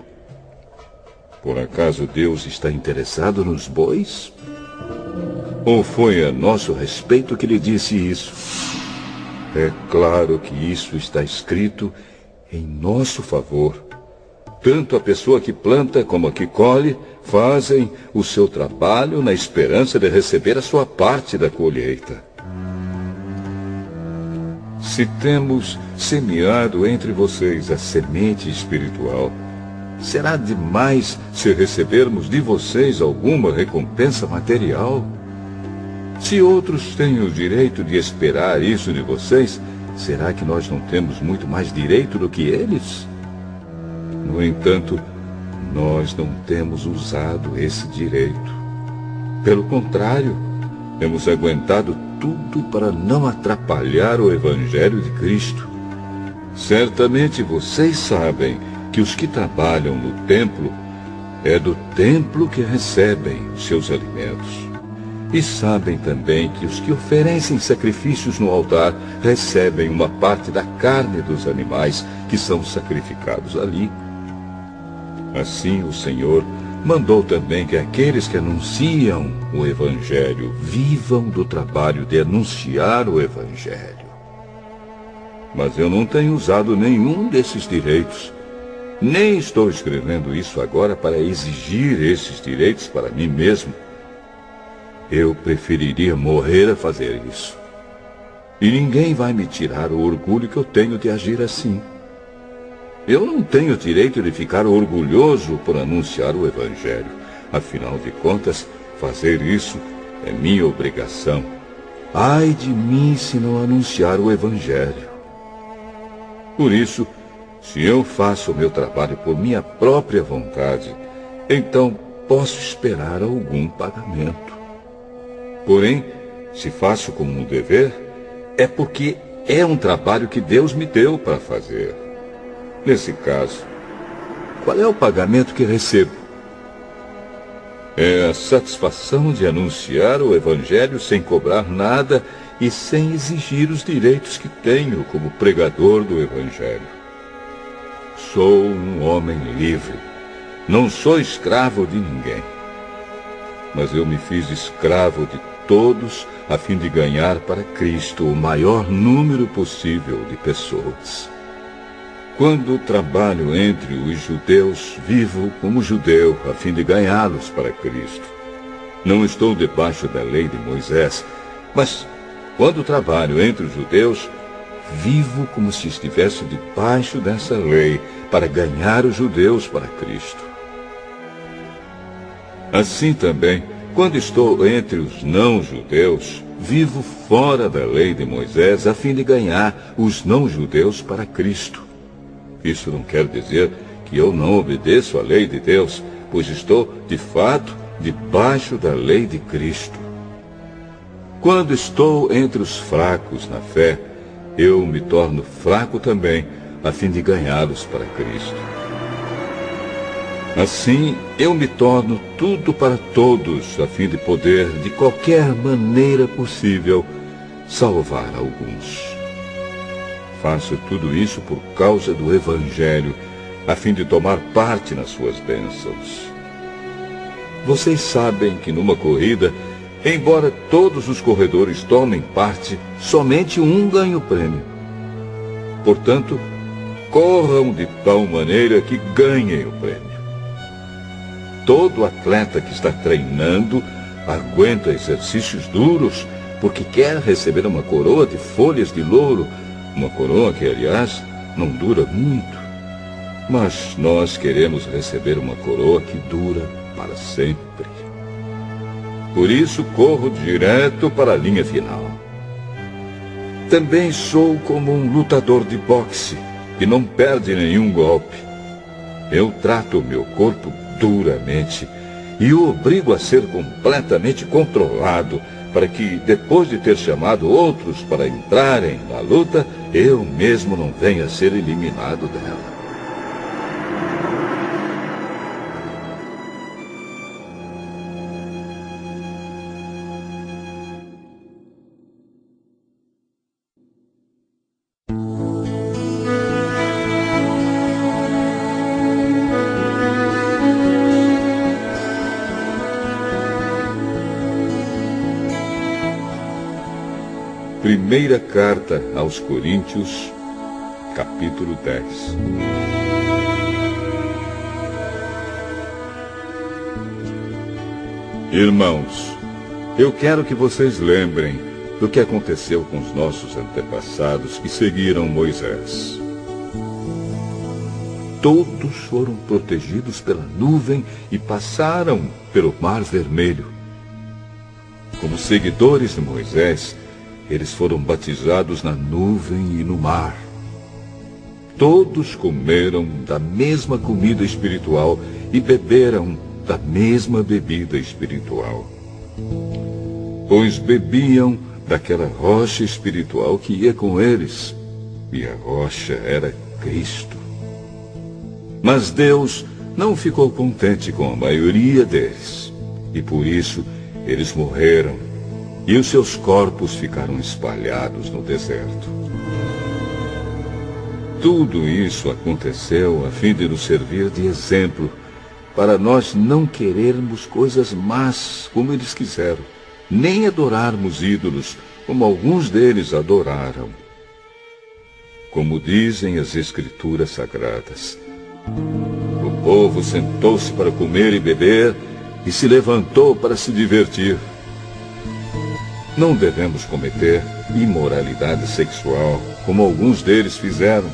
Por acaso Deus está interessado nos bois? Ou foi a nosso respeito que lhe disse isso? É claro que isso está escrito em nosso favor. Tanto a pessoa que planta como a que colhe fazem o seu trabalho na esperança de receber a sua parte da colheita. Se temos semeado entre vocês a semente espiritual, será demais se recebermos de vocês alguma recompensa material? Se outros têm o direito de esperar isso de vocês, será que nós não temos muito mais direito do que eles? No entanto, nós não temos usado esse direito. Pelo contrário, temos aguentado tudo para não atrapalhar o Evangelho de Cristo. Certamente vocês sabem que os que trabalham no templo, é do templo que recebem os seus alimentos. E sabem também que os que oferecem sacrifícios no altar recebem uma parte da carne dos animais que são sacrificados ali. Assim o Senhor mandou também que aqueles que anunciam o Evangelho vivam do trabalho de anunciar o Evangelho. Mas eu não tenho usado nenhum desses direitos. Nem estou escrevendo isso agora para exigir esses direitos para mim mesmo. Eu preferiria morrer a fazer isso. E ninguém vai me tirar o orgulho que eu tenho de agir assim. Eu não tenho direito de ficar orgulhoso por anunciar o Evangelho. Afinal de contas, fazer isso é minha obrigação. Ai de mim se não anunciar o Evangelho. Por isso, se eu faço o meu trabalho por minha própria vontade, então posso esperar algum pagamento. Porém, se faço como um dever, é porque é um trabalho que Deus me deu para fazer. Nesse caso, qual é o pagamento que recebo? É a satisfação de anunciar o Evangelho sem cobrar nada e sem exigir os direitos que tenho como pregador do Evangelho. Sou um homem livre. Não sou escravo de ninguém. Mas eu me fiz escravo de todos a fim de ganhar para Cristo o maior número possível de pessoas. Quando trabalho entre os judeus, vivo como judeu, a fim de ganhá-los para Cristo. Não estou debaixo da lei de Moisés, mas quando trabalho entre os judeus, vivo como se estivesse debaixo dessa lei, para ganhar os judeus para Cristo. Assim também, quando estou entre os não-judeus, vivo fora da lei de Moisés, a fim de ganhar os não-judeus para Cristo. Isso não quer dizer que eu não obedeço à lei de Deus, pois estou, de fato, debaixo da lei de Cristo. Quando estou entre os fracos na fé, eu me torno fraco também, a fim de ganhá-los para Cristo. Assim, eu me torno tudo para todos, a fim de poder, de qualquer maneira possível, salvar alguns. Faço tudo isso por causa do Evangelho, a fim de tomar parte nas suas bênçãos. Vocês sabem que numa corrida, embora todos os corredores tomem parte, somente um ganha o prêmio. Portanto, corram de tal maneira que ganhem o prêmio. Todo atleta que está treinando aguenta exercícios duros porque quer receber uma coroa de folhas de louro, uma coroa que, aliás, não dura muito. mas nós queremos receber uma coroa que dura para sempre. Por isso corro direto para a linha final. Também sou como um lutador de boxe, que não perde nenhum golpe. Eu trato o meu corpo duramente e o obrigo a ser completamente controlado, para que, depois de ter chamado outros para entrarem na luta, eu mesmo não venha a ser eliminado dela. Primeira carta aos Coríntios, capítulo 10. Irmãos, eu quero que vocês lembrem do que aconteceu com os nossos antepassados que seguiram Moisés. Todos foram protegidos pela nuvem e passaram pelo Mar Vermelho. Como seguidores de Moisés, eles foram batizados na nuvem e no mar. Todos comeram da mesma comida espiritual e beberam da mesma bebida espiritual. Pois bebiam daquela rocha espiritual que ia com eles, e a rocha era Cristo. Mas Deus não ficou contente com a maioria deles, e por isso eles morreram. E os seus corpos ficaram espalhados no deserto. Tudo isso aconteceu a fim de nos servir de exemplo, para nós não querermos coisas más como eles quiseram, nem adorarmos ídolos como alguns deles adoraram. Como dizem as Escrituras Sagradas, o povo sentou-se para comer e beber e se levantou para se divertir. Não devemos cometer imoralidade sexual, como alguns deles fizeram.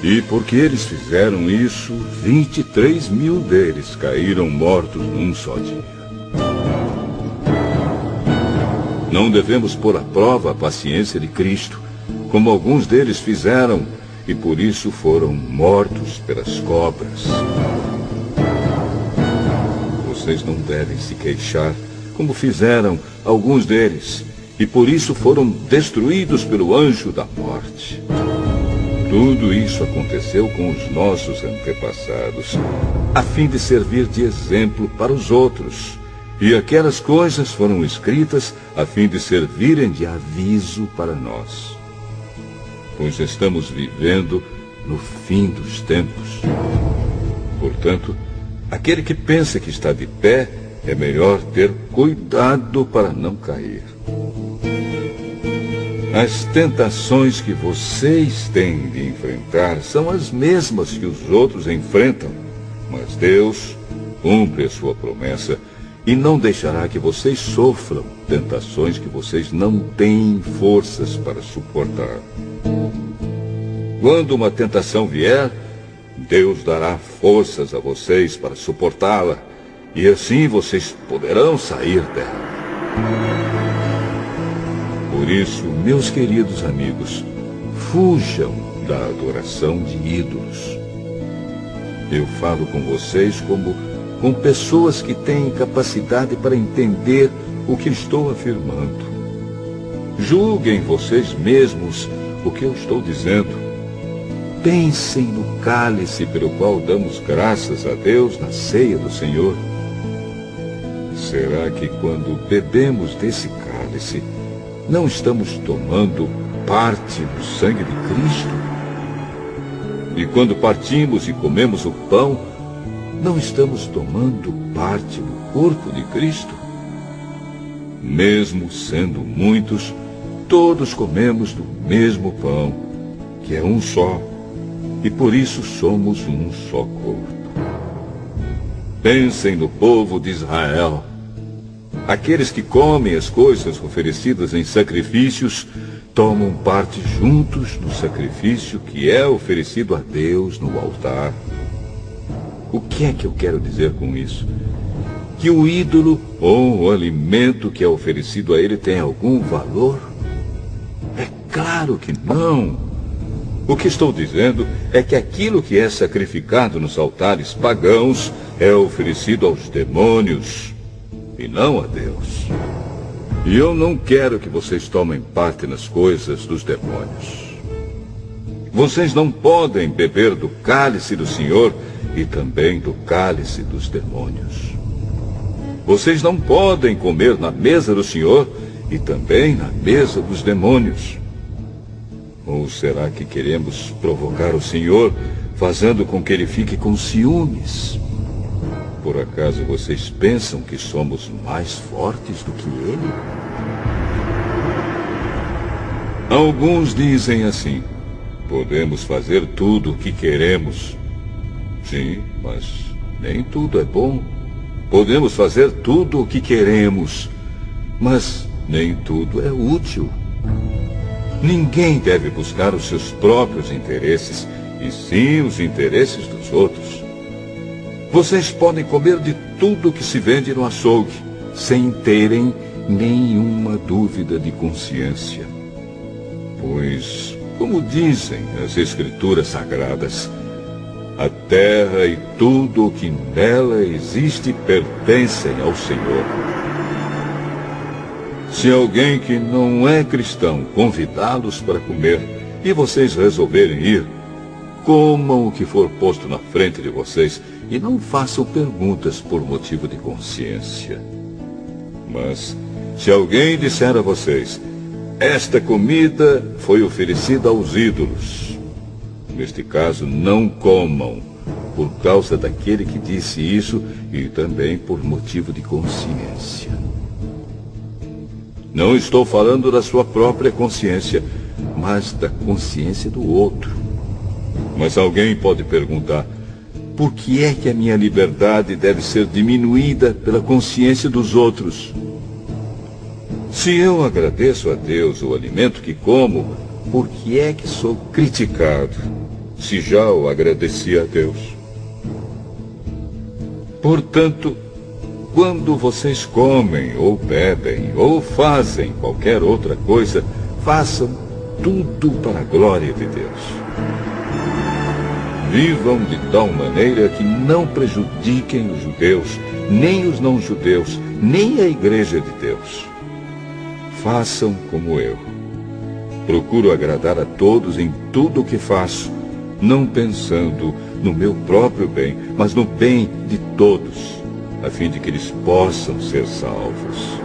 E porque eles fizeram isso, 23 mil deles caíram mortos num só dia. Não devemos pôr à prova a paciência de Cristo, como alguns deles fizeram, e por isso foram mortos pelas cobras. Vocês não devem se queixar, como fizeram alguns deles, e por isso foram destruídos pelo anjo da morte. Tudo isso aconteceu com os nossos antepassados, a fim de servir de exemplo para os outros. E aquelas coisas foram escritas a fim de servirem de aviso para nós. Pois estamos vivendo no fim dos tempos. Portanto, aquele que pensa que está de pé, é melhor ter cuidado para não cair. As tentações que vocês têm de enfrentar são as mesmas que os outros enfrentam, mas Deus cumpre a sua promessa e não deixará que vocês sofram tentações que vocês não têm forças para suportar. Quando uma tentação vier, Deus dará forças a vocês para suportá-la, e assim vocês poderão sair dela. Por isso, meus queridos amigos, fujam da adoração de ídolos. Eu falo com vocês como com pessoas que têm capacidade para entender o que estou afirmando. Julguem vocês mesmos o que eu estou dizendo. Pensem no cálice pelo qual damos graças a Deus na ceia do Senhor. Será que quando bebemos desse cálice, não estamos tomando parte do sangue de Cristo? E quando partimos e comemos o pão, não estamos tomando parte do corpo de Cristo? Mesmo sendo muitos, todos comemos do mesmo pão, que é um só, e por isso somos um só corpo. Pensem no povo de Israel. Aqueles que comem as coisas oferecidas em sacrifícios tomam parte juntos no sacrifício que é oferecido a Deus no altar. O que é que eu quero dizer com isso? Que o ídolo ou o alimento que é oferecido a ele tem algum valor? É claro que não. O que estou dizendo é que aquilo que é sacrificado nos altares pagãos é oferecido aos demônios e não a Deus. E eu não quero que vocês tomem parte nas coisas dos demônios. Vocês não podem beber do cálice do Senhor e também do cálice dos demônios. Vocês não podem comer na mesa do Senhor e também na mesa dos demônios. Ou será que queremos provocar o Senhor, fazendo com que ele fique com ciúmes? Por acaso vocês pensam que somos mais fortes do que ele? Alguns dizem assim: podemos fazer tudo o que queremos. Sim, mas nem tudo é bom. Podemos fazer tudo o que queremos, mas nem tudo é útil. Ninguém deve buscar os seus próprios interesses, e sim os interesses dos outros. Vocês podem comer de tudo que se vende no açougue, sem terem nenhuma dúvida de consciência. Pois, como dizem as Escrituras Sagradas, a terra e tudo o que nela existe pertencem ao Senhor. Se alguém que não é cristão convidá-los para comer e vocês resolverem ir, comam o que for posto na frente de vocês e não façam perguntas por motivo de consciência. Mas, se alguém disser a vocês: esta comida foi oferecida aos ídolos, neste caso, não comam, por causa daquele que disse isso e também por motivo de consciência. Não estou falando da sua própria consciência, mas da consciência do outro. Mas alguém pode perguntar: por que é que a minha liberdade deve ser diminuída pela consciência dos outros? Se eu agradeço a Deus o alimento que como, por que é que sou criticado, se já o agradeci a Deus? Portanto, quando vocês comem, ou bebem, ou fazem qualquer outra coisa, façam tudo para a glória de Deus. Vivam de tal maneira que não prejudiquem os judeus, nem os não-judeus, nem a Igreja de Deus. Façam como eu. Procuro agradar a todos em tudo o que faço, não pensando no meu próprio bem, mas no bem de todos, a fim de que eles possam ser salvos.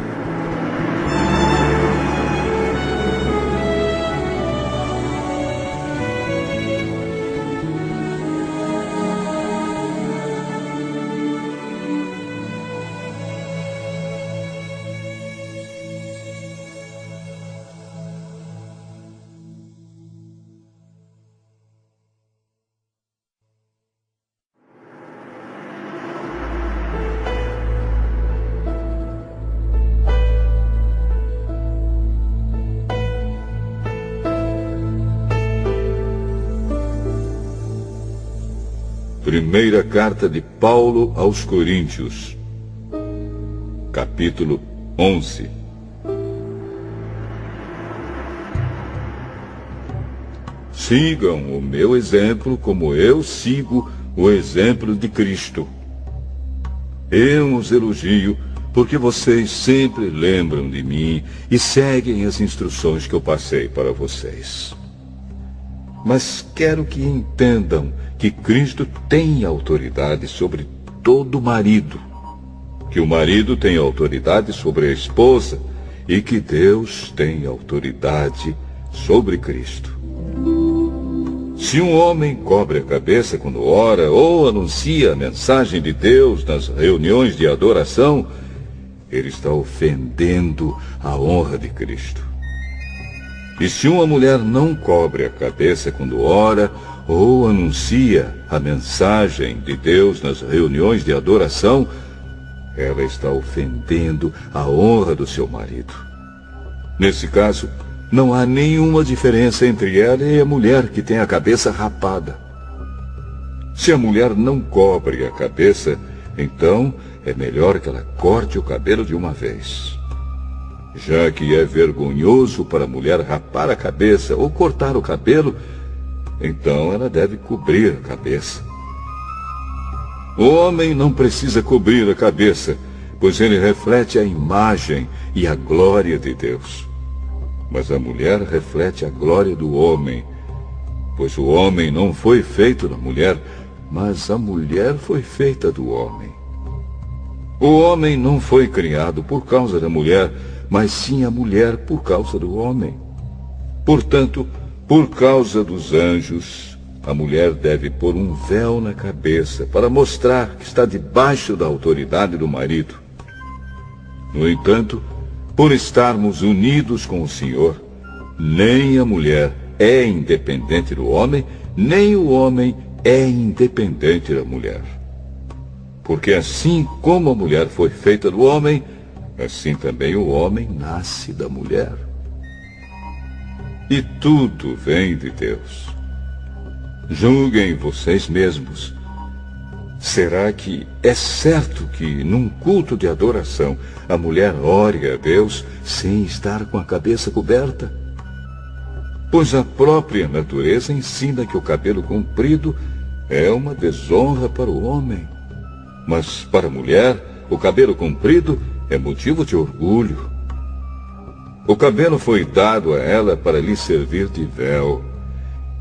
Primeira carta de Paulo aos Coríntios, capítulo 11. Sigam o meu exemplo como eu sigo o exemplo de Cristo. Eu os elogio porque vocês sempre lembram de mim e seguem as instruções que eu passei para vocês. Mas quero que entendam que Cristo tem autoridade sobre todo marido, que o marido tem autoridade sobre a esposa e que Deus tem autoridade sobre Cristo. Se um homem cobre a cabeça quando ora ou anuncia a mensagem de Deus nas reuniões de adoração, ele está ofendendo a honra de Cristo. E se uma mulher não cobre a cabeça quando ora ou anuncia a mensagem de Deus nas reuniões de adoração, ela está ofendendo a honra do seu marido. Nesse caso, não há nenhuma diferença entre ela e a mulher que tem a cabeça rapada. Se a mulher não cobre a cabeça, então é melhor que ela corte o cabelo de uma vez. Já que é vergonhoso para a mulher rapar a cabeça ou cortar o cabelo, então ela deve cobrir a cabeça. O homem não precisa cobrir a cabeça, pois ele reflete a imagem e a glória de Deus. Mas a mulher reflete a glória do homem, pois o homem não foi feito da mulher, mas a mulher foi feita do homem. O homem não foi criado por causa da mulher, mas sim a mulher por causa do homem. Portanto, por causa dos anjos, a mulher deve pôr um véu na cabeça para mostrar que está debaixo da autoridade do marido. No entanto, por estarmos unidos com o Senhor, nem a mulher é independente do homem, nem o homem é independente da mulher. Porque assim como a mulher foi feita do homem, assim também o homem nasce da mulher. E tudo vem de Deus. Julguem vocês mesmos. Será que é certo que num culto de adoração a mulher ore a Deus sem estar com a cabeça coberta? Pois a própria natureza ensina que o cabelo comprido é uma desonra para o homem. Mas para a mulher, o cabelo comprido é motivo de orgulho. O cabelo foi dado a ela para lhe servir de véu.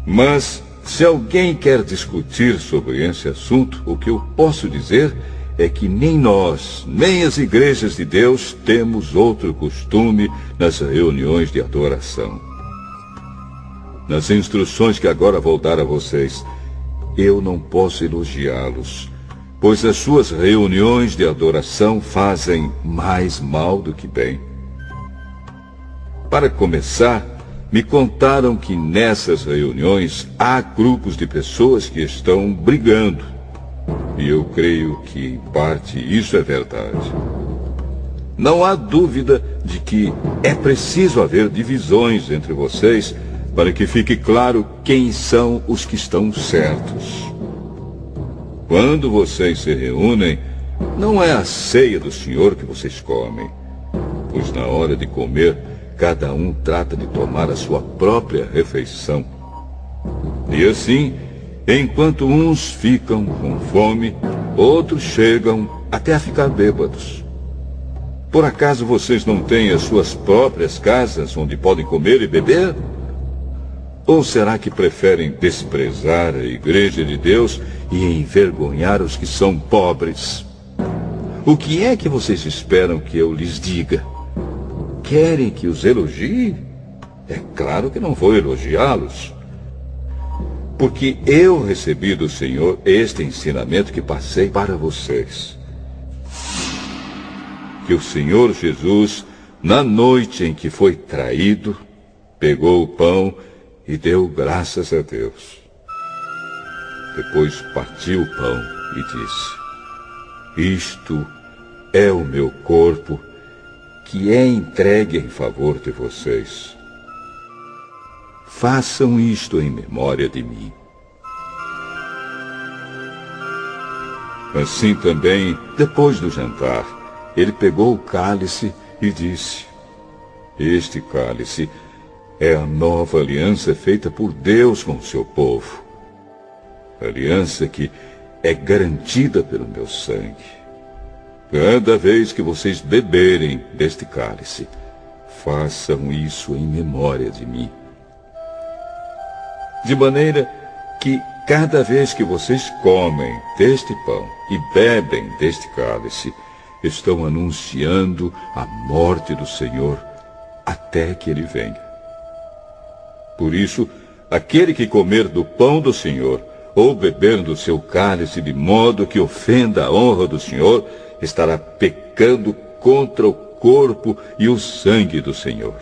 Mas se alguém quer discutir sobre esse assunto, o que eu posso dizer é que nem nós, nem as igrejas de Deus temos outro costume nas reuniões de adoração. Nas instruções que agora vou dar a vocês, eu não posso elogiá-los, pois as suas reuniões de adoração fazem mais mal do que bem. Para começar, me contaram que nessas reuniões há grupos de pessoas que estão brigando. E eu creio que, em parte, isso é verdade. Não há dúvida de que é preciso haver divisões entre vocês para que fique claro quem são os que estão certos. Quando vocês se reúnem, não é a ceia do Senhor que vocês comem, pois na hora de comer, cada um trata de tomar a sua própria refeição. E assim, enquanto uns ficam com fome, outros chegam até a ficar bêbados. Por acaso vocês não têm as suas próprias casas onde podem comer e beber? Ou será que preferem desprezar a igreja de Deus e envergonhar os que são pobres? O que é que vocês esperam que eu lhes diga? Querem que os elogie? É claro que não vou elogiá-los. Porque eu recebi do Senhor este ensinamento que passei para vocês. Que o Senhor Jesus, na noite em que foi traído, pegou o pão e deu graças a Deus. Depois partiu o pão e disse: Isto é o meu corpo, que é entregue em favor de vocês. Façam isto em memória de mim. Assim também, depois do jantar, ele pegou o cálice e disse: Este cálice é a nova aliança feita por Deus com o seu povo. Aliança que é garantida pelo meu sangue. Cada vez que vocês beberem deste cálice, façam isso em memória de mim. De maneira que cada vez que vocês comem deste pão e bebem deste cálice, estão anunciando a morte do Senhor até que ele venha. Por isso, aquele que comer do pão do Senhor ou beber do seu cálice de modo que ofenda a honra do Senhor, estará pecando contra o corpo e o sangue do Senhor.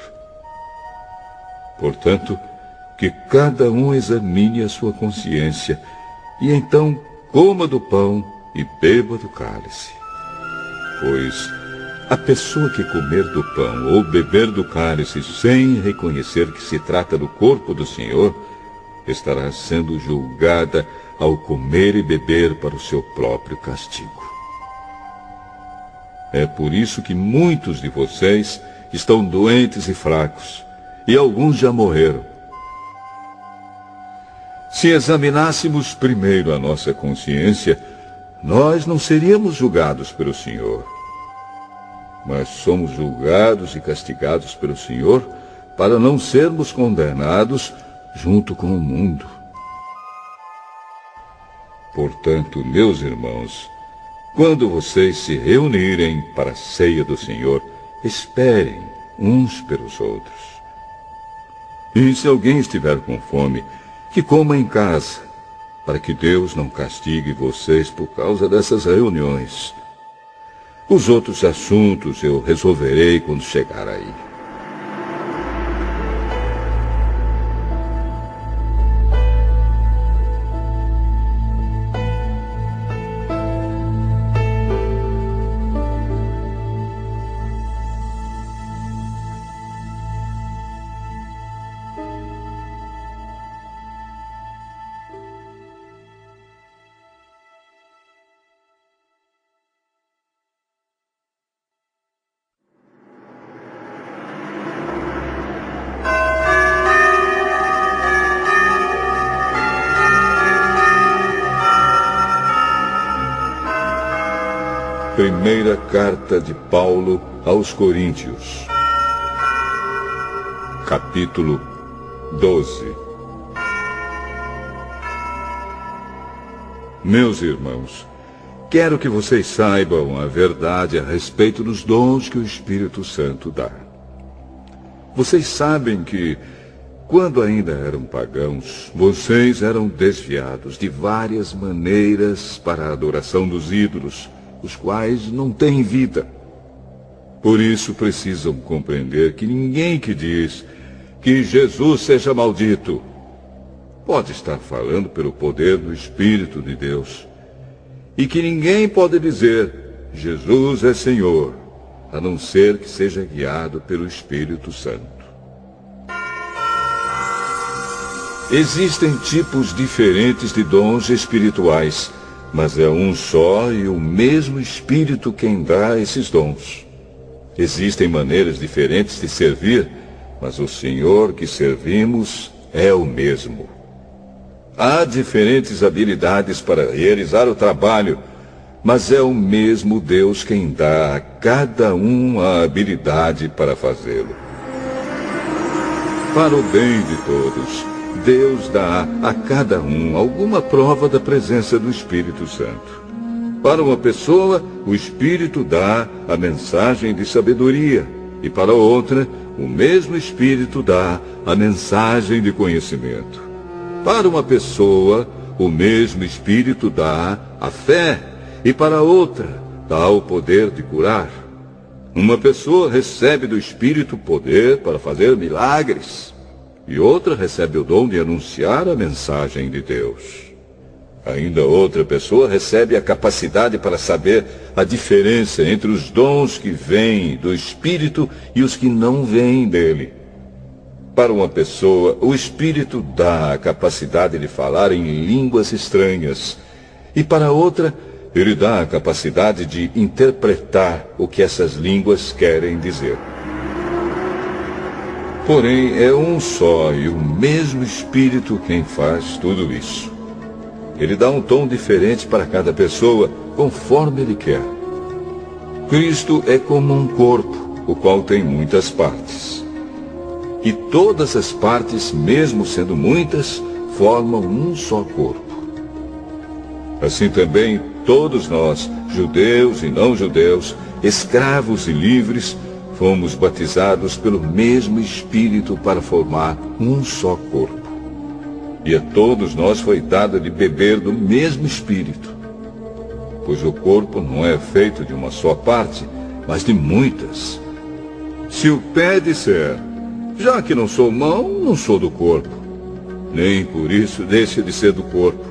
Portanto, que cada um examine a sua consciência, e então coma do pão e beba do cálice. Pois A pessoa que comer do pão ou beber do cálice sem reconhecer que se trata do corpo do Senhor, estará sendo julgada ao comer e beber para o seu próprio castigo. É por isso que muitos de vocês estão doentes e fracos, e alguns já morreram. Se examinássemos primeiro a nossa consciência, nós não seríamos julgados pelo Senhor. Mas somos julgados e castigados pelo Senhor para não sermos condenados junto com o mundo. Portanto, meus irmãos, quando vocês se reunirem para a ceia do Senhor, esperem uns pelos outros. E se alguém estiver com fome, que coma em casa, para que Deus não castigue vocês por causa dessas reuniões. Os outros assuntos eu resolverei quando chegar aí. Primeira carta de Paulo aos Coríntios, capítulo 12. Meus irmãos, quero que vocês saibam a verdade a respeito dos dons que o Espírito Santo dá. Vocês sabem que, quando ainda eram pagãos, vocês eram desviados de várias maneiras para a adoração dos ídolos, os quais não têm vida. Por isso precisam compreender que ninguém que diz que Jesus seja maldito pode estar falando pelo poder do Espírito de Deus. E que ninguém pode dizer Jesus é Senhor, a não ser que seja guiado pelo Espírito Santo. Existem tipos diferentes de dons espirituais, mas é um só e o mesmo Espírito quem dá esses dons. Existem maneiras diferentes de servir, mas o Senhor que servimos é o mesmo. Há diferentes habilidades para realizar o trabalho, mas é o mesmo Deus quem dá a cada um a habilidade para fazê-lo. Para o bem de todos, Deus dá a cada um alguma prova da presença do Espírito Santo. Para uma pessoa, o Espírito dá a mensagem de sabedoria, e para outra, o mesmo Espírito dá a mensagem de conhecimento. Para uma pessoa, o mesmo Espírito dá a fé, e para outra, dá o poder de curar. Uma pessoa recebe do Espírito poder para fazer milagres, e outra recebe o dom de anunciar a mensagem de Deus. Ainda outra pessoa recebe a capacidade para saber a diferença entre os dons que vêm do Espírito e os que não vêm dele. Para uma pessoa, o Espírito dá a capacidade de falar em línguas estranhas, e para outra, ele dá a capacidade de interpretar o que essas línguas querem dizer. Porém, é um só e o mesmo Espírito quem faz tudo isso. Ele dá um tom diferente para cada pessoa, conforme ele quer. Cristo é como um corpo, o qual tem muitas partes. E todas as partes, mesmo sendo muitas, formam um só corpo. Assim também, todos nós, judeus e não judeus, escravos e livres, fomos batizados pelo mesmo Espírito para formar um só corpo. E a todos nós foi dado de beber do mesmo Espírito. Pois o corpo não é feito de uma só parte, mas de muitas. Se o pé disser, já que não sou mão, não sou do corpo, nem por isso deixa de ser do corpo.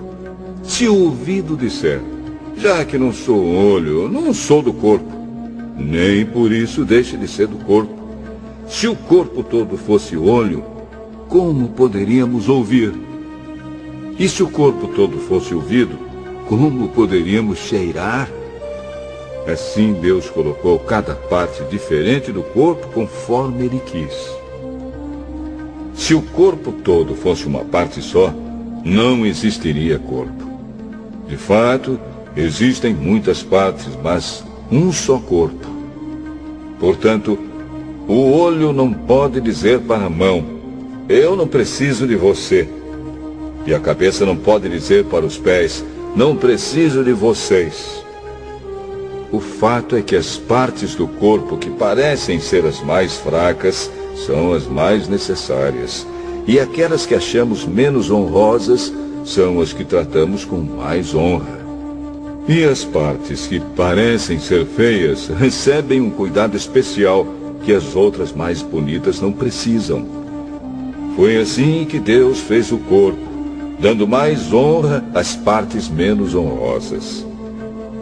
Se o ouvido disser, já que não sou olho, não sou do corpo, nem por isso deixa de ser do corpo. Se o corpo todo fosse olho, como poderíamos ouvir? E se o corpo todo fosse ouvido, como poderíamos cheirar? Assim Deus colocou cada parte diferente do corpo conforme Ele quis. Se o corpo todo fosse uma parte só, não existiria corpo. De fato, existem muitas partes, mas um só corpo. Portanto, o olho não pode dizer para a mão: eu não preciso de você. E a cabeça não pode dizer para os pés: não preciso de vocês. O fato é que as partes do corpo que parecem ser as mais fracas são as mais necessárias. E aquelas que achamos menos honrosas são as que tratamos com mais honra. E as partes que parecem ser feias recebem um cuidado especial que as outras mais bonitas não precisam. Foi assim que Deus fez o corpo, dando mais honra às partes menos honrosas.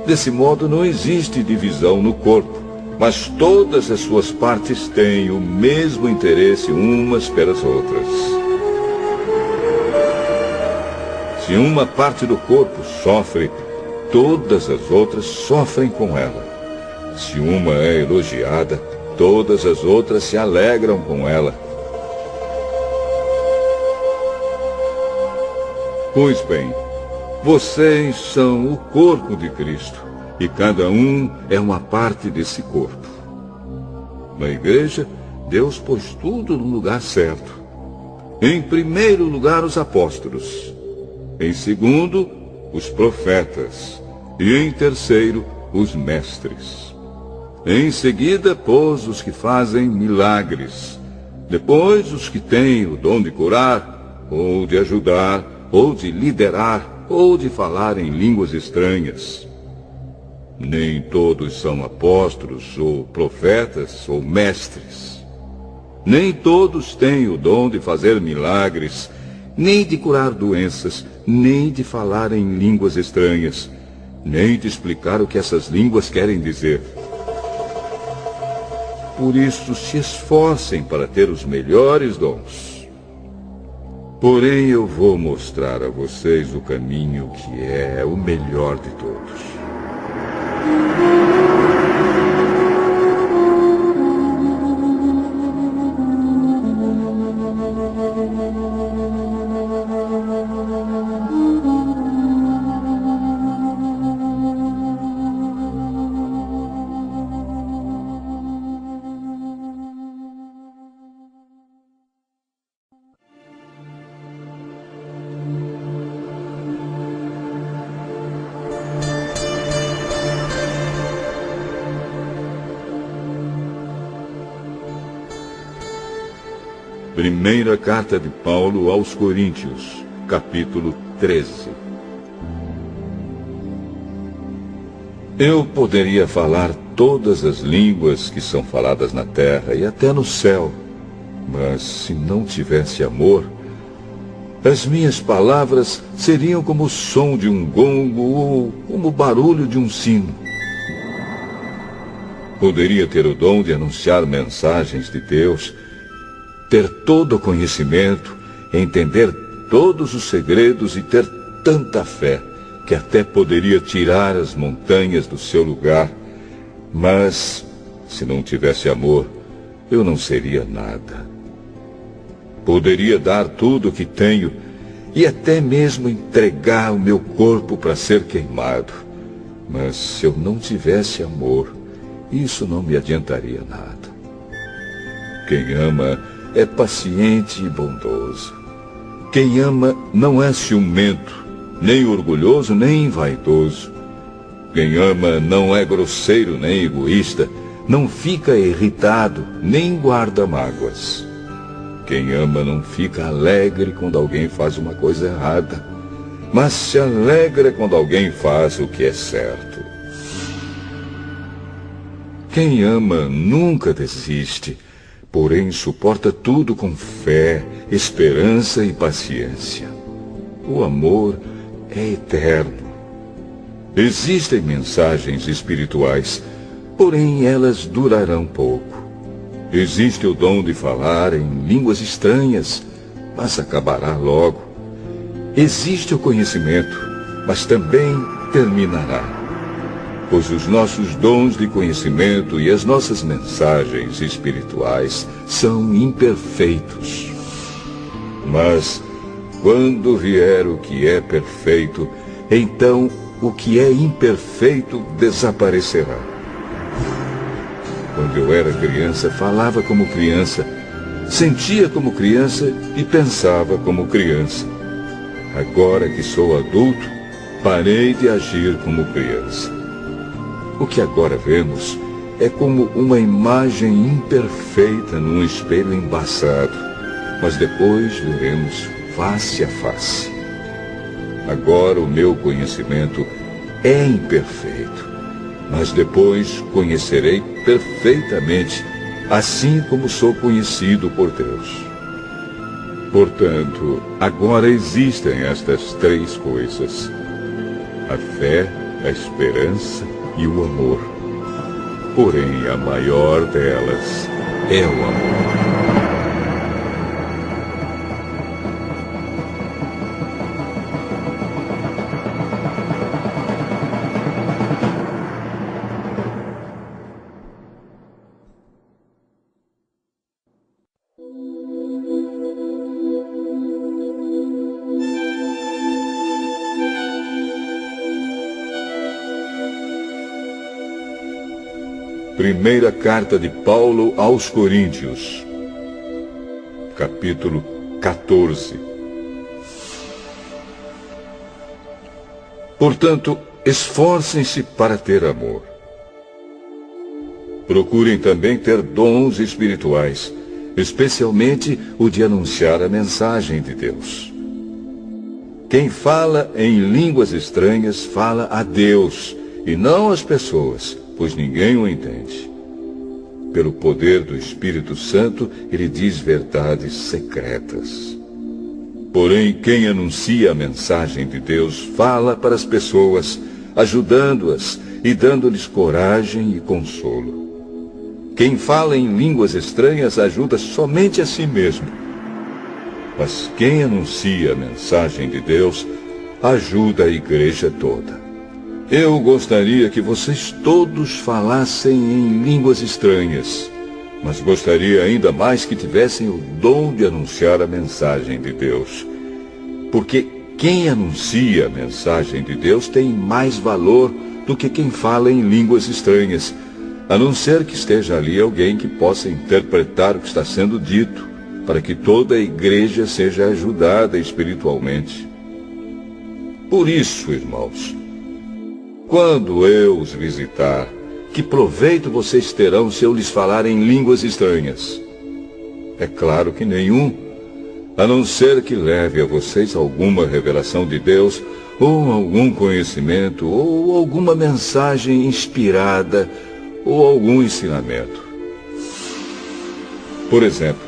Desse modo não existe divisão no corpo, mas todas as suas partes têm o mesmo interesse umas pelas outras. Se uma parte do corpo sofre, todas as outras sofrem com ela. Se uma é elogiada, todas as outras se alegram com ela. Pois bem, vocês são o corpo de Cristo, e cada um é uma parte desse corpo. Na igreja, Deus pôs tudo no lugar certo. Em primeiro lugar, os apóstolos. Em segundo, os profetas. E em terceiro, os mestres. Em seguida, pôs os que fazem milagres. Depois, os que têm o dom de curar, ou de ajudar, ou de liderar, ou de falar em línguas estranhas. Nem todos são apóstolos, ou profetas, ou mestres. Nem todos têm o dom de fazer milagres, nem de curar doenças, nem de falar em línguas estranhas, nem de explicar o que essas línguas querem dizer. Por isso, se esforcem para ter os melhores dons. Porém, eu vou mostrar a vocês o caminho que é o melhor de todos. Primeira carta de Paulo aos Coríntios, capítulo 13. Eu poderia falar todas as línguas que são faladas na terra e até no céu, mas se não tivesse amor, as minhas palavras seriam como o som de um gongo ou como o barulho de um sino. Poderia ter o dom de anunciar mensagens de Deus, ter todo o conhecimento, entender todos os segredos e ter tanta fé que até poderia tirar as montanhas do seu lugar. Mas, se não tivesse amor, eu não seria nada. Poderia dar tudo o que tenho e até mesmo entregar o meu corpo para ser queimado. Mas se eu não tivesse amor, isso não me adiantaria nada. Quem ama é paciente e bondoso. Quem ama não é ciumento, nem orgulhoso, nem vaidoso. Quem ama não é grosseiro, nem egoísta, não fica irritado, nem guarda mágoas. Quem ama não fica alegre quando alguém faz uma coisa errada, mas se alegra quando alguém faz o que é certo. Quem ama nunca desiste, porém suporta tudo com fé, esperança e paciência. O amor é eterno. Existem mensagens espirituais, porém elas durarão pouco. Existe o dom de falar em línguas estranhas, mas acabará logo. Existe o conhecimento, mas também terminará. Pois os nossos dons de conhecimento e as nossas mensagens espirituais são imperfeitos. Mas, quando vier o que é perfeito, então o que é imperfeito desaparecerá. Quando eu era criança, falava como criança, sentia como criança e pensava como criança. Agora que sou adulto, parei de agir como criança. O que agora vemos é como uma imagem imperfeita num espelho embaçado, mas depois veremos face a face. Agora o meu conhecimento é imperfeito, mas depois conhecerei perfeitamente, assim como sou conhecido por Deus. Portanto, agora existem estas três coisas: a fé, a esperança e o amor. Porém, a maior delas é o amor. Primeira carta de Paulo aos Coríntios, capítulo 14. Portanto, esforcem-se para ter amor. Procurem também ter dons espirituais, especialmente o de anunciar a mensagem de Deus. Quem fala em línguas estranhas fala a Deus e não às pessoas, pois ninguém o entende. Pelo poder do Espírito Santo, ele diz verdades secretas. Porém, quem anuncia a mensagem de Deus fala para as pessoas, ajudando-as e dando-lhes coragem e consolo. Quem fala em línguas estranhas ajuda somente a si mesmo. Mas quem anuncia a mensagem de Deus ajuda a igreja toda. Eu gostaria que vocês todos falassem em línguas estranhas, mas gostaria ainda mais que tivessem o dom de anunciar a mensagem de Deus. Porque quem anuncia a mensagem de Deus tem mais valor do que quem fala em línguas estranhas, a não ser que esteja ali alguém que possa interpretar o que está sendo dito, para que toda a igreja seja ajudada espiritualmente. Por isso, irmãos, quando eu os visitar, que proveito vocês terão se eu lhes falar em línguas estranhas? É claro que nenhum, a não ser que leve a vocês alguma revelação de Deus, ou algum conhecimento, ou alguma mensagem inspirada, ou algum ensinamento. Por exemplo,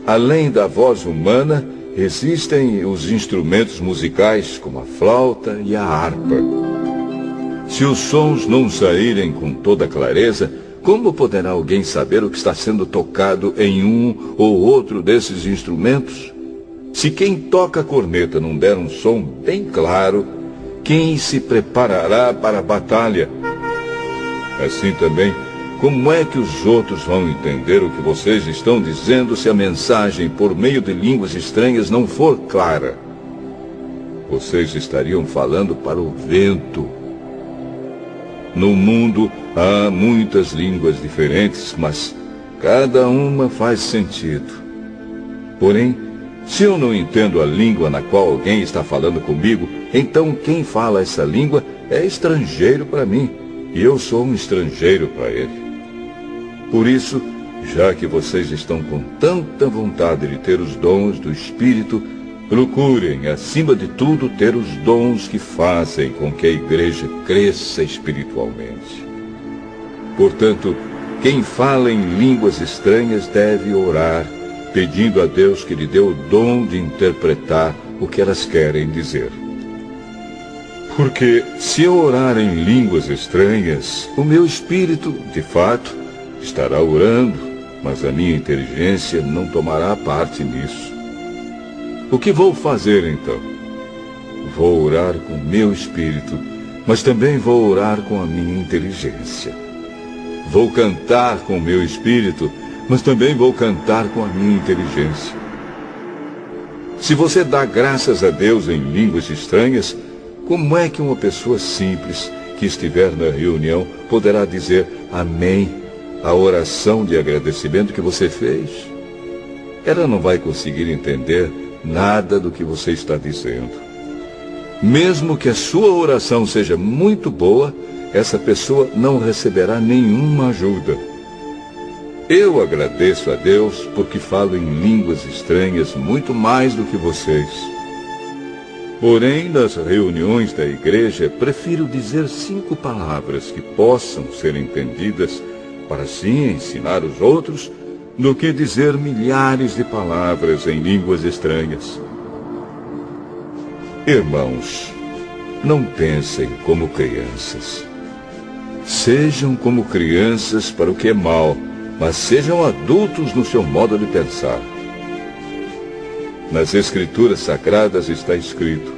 além da voz humana, existem os instrumentos musicais, como a flauta e a harpa. Se os sons não saírem com toda clareza, como poderá alguém saber o que está sendo tocado em um ou outro desses instrumentos? Se quem toca a corneta não der um som bem claro, quem se preparará para a batalha? Assim também, como é que os outros vão entender o que vocês estão dizendo se a mensagem por meio de línguas estranhas não for clara? Vocês estariam falando para o vento. No mundo há muitas línguas diferentes, mas cada uma faz sentido. Porém, se eu não entendo a língua na qual alguém está falando comigo, então quem fala essa língua é estrangeiro para mim, e eu sou um estrangeiro para ele. Por isso, já que vocês estão com tanta vontade de ter os dons do Espírito, procurem, acima de tudo, ter os dons que fazem com que a igreja cresça espiritualmente. Portanto, quem fala em línguas estranhas deve orar, pedindo a Deus que lhe dê o dom de interpretar o que elas querem dizer. Porque se eu orar em línguas estranhas, o meu espírito, de fato, estará orando, mas a minha inteligência não tomará parte nisso. O que vou fazer então? Vou orar com o meu espírito, mas também vou orar com a minha inteligência. Vou cantar com o meu espírito, mas também vou cantar com a minha inteligência. Se você dá graças a Deus em línguas estranhas, como é que uma pessoa simples que estiver na reunião poderá dizer amém à oração de agradecimento que você fez? Ela não vai conseguir entender nada do que você está dizendo. Mesmo que a sua oração seja muito boa, essa pessoa não receberá nenhuma ajuda. Eu agradeço a Deus porque falo em línguas estranhas muito mais do que vocês. Porém, nas reuniões da igreja, prefiro dizer 5 palavras que possam ser entendidas para assim ensinar os outros, do que dizer milhares de palavras em línguas estranhas. Irmãos, não pensem como crianças. Sejam como crianças para o que é mal, mas sejam adultos no seu modo de pensar. Nas Escrituras Sagradas está escrito: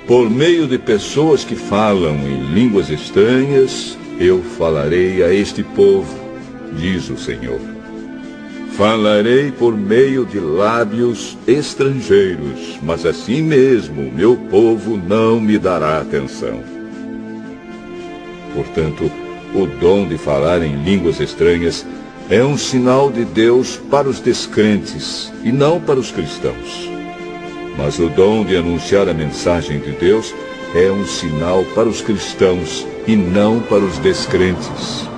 por meio de pessoas que falam em línguas estranhas, eu falarei a este povo, diz o Senhor. Falarei por meio de lábios estrangeiros, mas assim mesmo meu povo não me dará atenção. Portanto, o dom de falar em línguas estranhas é um sinal de Deus para os descrentes e não para os cristãos. Mas o dom de anunciar a mensagem de Deus é um sinal para os cristãos e não para os descrentes.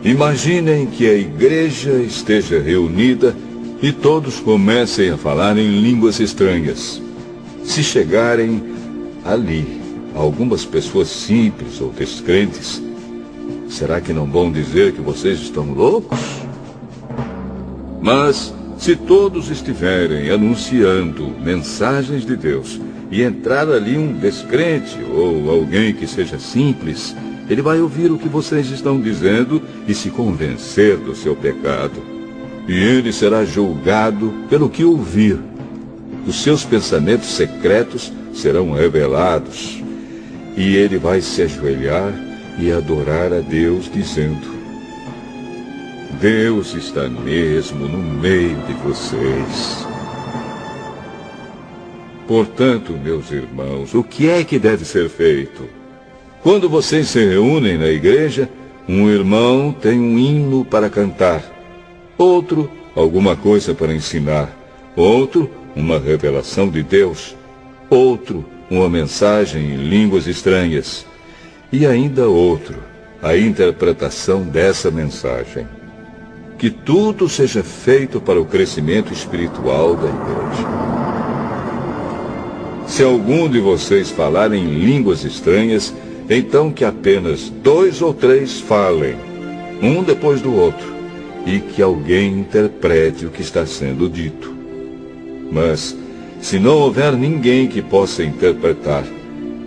Imaginem que a igreja esteja reunida e todos comecem a falar em línguas estranhas. Se chegarem ali algumas pessoas simples ou descrentes, será que não vão dizer que vocês estão loucos? Mas se todos estiverem anunciando mensagens de Deus e entrar ali um descrente ou alguém que seja simples, ele vai ouvir o que vocês estão dizendo e se convencer do seu pecado. E ele será julgado pelo que ouvir. Os seus pensamentos secretos serão revelados. E ele vai se ajoelhar e adorar a Deus, dizendo: Deus está mesmo no meio de vocês. Portanto, meus irmãos, o que é que deve ser feito? Quando vocês se reúnem na igreja, um irmão tem um hino para cantar, outro, alguma coisa para ensinar, outro, uma revelação de Deus, outro, uma mensagem em línguas estranhas, e ainda outro, a interpretação dessa mensagem. Que tudo seja feito para o crescimento espiritual da igreja. Se algum de vocês falar em línguas estranhas, então que apenas 2 ou 3 falem, um depois do outro, e que alguém interprete o que está sendo dito. Mas, se não houver ninguém que possa interpretar,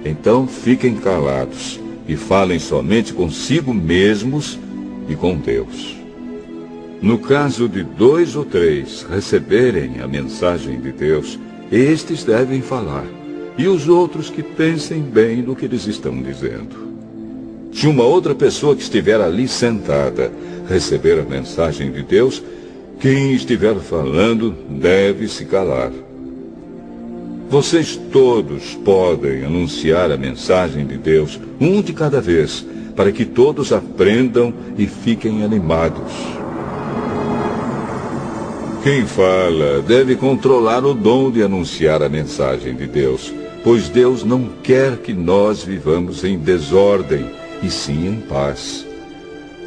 então fiquem calados e falem somente consigo mesmos e com Deus. No caso de 2 ou 3 receberem a mensagem de Deus, estes devem falar, e os outros que pensem bem no que eles estão dizendo. Se uma outra pessoa que estiver ali sentada receber a mensagem de Deus, quem estiver falando deve se calar. Vocês todos podem anunciar a mensagem de Deus, um de cada vez, para que todos aprendam e fiquem animados. Quem fala deve controlar o dom de anunciar a mensagem de Deus, pois Deus não quer que nós vivamos em desordem, e sim em paz.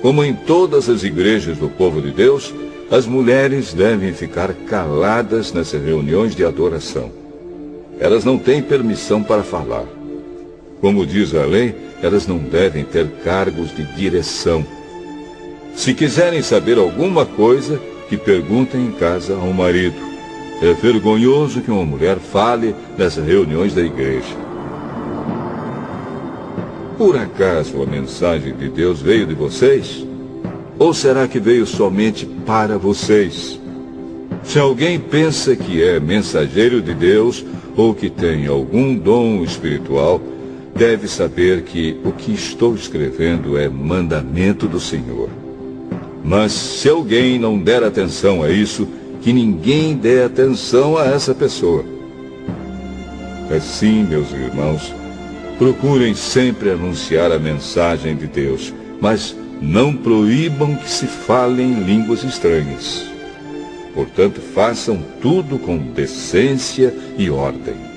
Como em todas as igrejas do povo de Deus, as mulheres devem ficar caladas nas reuniões de adoração. Elas não têm permissão para falar. Como diz a lei, elas não devem ter cargos de direção. Se quiserem saber alguma coisa, que perguntem em casa ao marido. É vergonhoso que uma mulher fale nas reuniões da igreja. Por acaso a mensagem de Deus veio de vocês? Ou será que veio somente para vocês? Se alguém pensa que é mensageiro de Deus ou que tem algum dom espiritual, deve saber que o que estou escrevendo é mandamento do Senhor. Mas se alguém não der atenção a isso, que ninguém dê atenção a essa pessoa. Assim, meus irmãos, procurem sempre anunciar a mensagem de Deus, mas não proíbam que se falem línguas estranhas. Portanto, façam tudo com decência e ordem.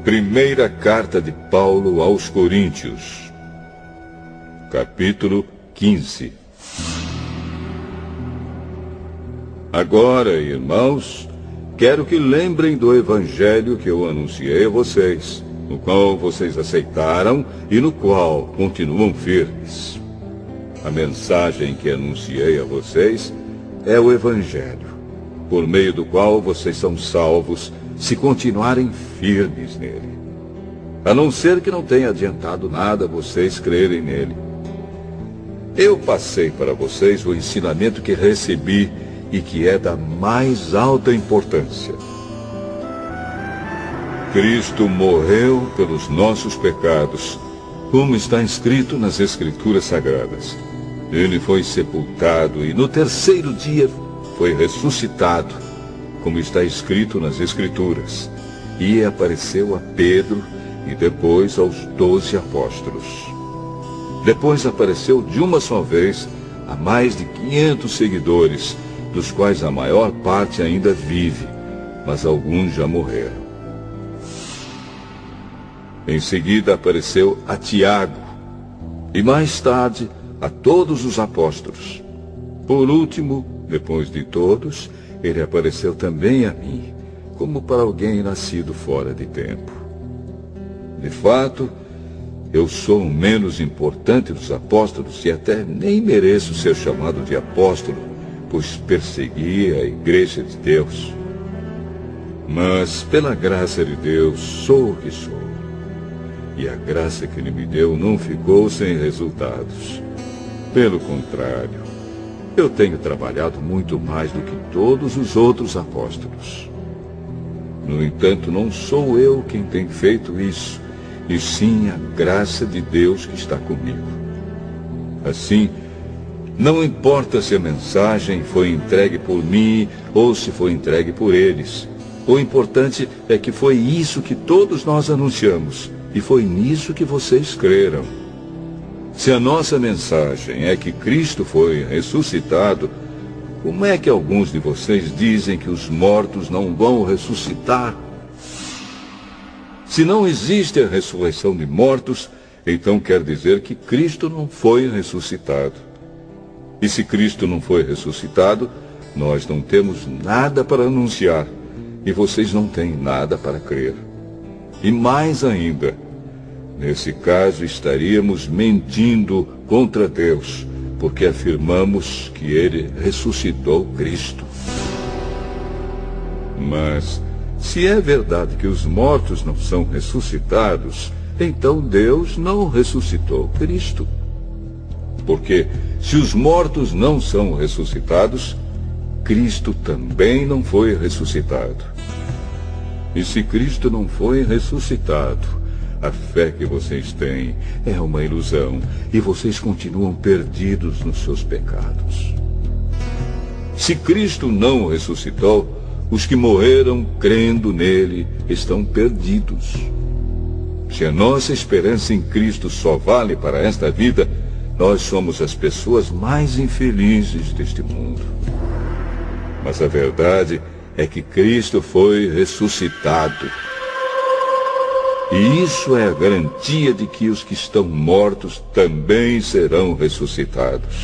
Primeira carta de Paulo aos Coríntios, capítulo 15. Agora, irmãos, quero que lembrem do evangelho que eu anunciei a vocês, no qual vocês aceitaram e no qual continuam firmes. A mensagem que anunciei a vocês é o evangelho, por meio do qual vocês são salvos, se continuarem firmes nele. A não ser que não tenha adiantado nada vocês crerem nele. Eu passei para vocês o ensinamento que recebi e que é da mais alta importância. Cristo morreu pelos nossos pecados, como está escrito nas Escrituras Sagradas. Ele foi sepultado e no terceiro dia foi ressuscitado, como está escrito nas Escrituras, e apareceu a Pedro e depois aos 12 apóstolos. Depois apareceu de uma só vez a mais de 500 seguidores, dos quais a maior parte ainda vive, mas alguns já morreram. Em seguida apareceu a Tiago, e mais tarde a todos os apóstolos. Por último, depois de todos, ele apareceu também a mim, como para alguém nascido fora de tempo. De fato, eu sou o menos importante dos apóstolos e até nem mereço ser chamado de apóstolo, pois persegui a igreja de Deus. Mas, pela graça de Deus, sou o que sou. E a graça que ele me deu não ficou sem resultados. Pelo contrário, eu tenho trabalhado muito mais do que todos os outros apóstolos. No entanto, não sou eu quem tem feito isso, e sim a graça de Deus que está comigo. Assim, não importa se a mensagem foi entregue por mim ou se foi entregue por eles. O importante é que foi isso que todos nós anunciamos, e foi nisso que vocês creram. Se a nossa mensagem é que Cristo foi ressuscitado, como é que alguns de vocês dizem que os mortos não vão ressuscitar? Se não existe a ressurreição de mortos, então quer dizer que Cristo não foi ressuscitado. E se Cristo não foi ressuscitado, nós não temos nada para anunciar, e vocês não têm nada para crer. E mais ainda, nesse caso estaríamos mentindo contra Deus, porque afirmamos que ele ressuscitou Cristo. Mas, se é verdade que os mortos não são ressuscitados, então Deus não ressuscitou Cristo. Porque, se os mortos não são ressuscitados, Cristo também não foi ressuscitado. E se Cristo não foi ressuscitado, a fé que vocês têm é uma ilusão e vocês continuam perdidos nos seus pecados. Se Cristo não ressuscitou, os que morreram crendo nele estão perdidos. Se a nossa esperança em Cristo só vale para esta vida, nós somos as pessoas mais infelizes deste mundo. Mas a verdade é que Cristo foi ressuscitado. E isso é a garantia de que os que estão mortos também serão ressuscitados.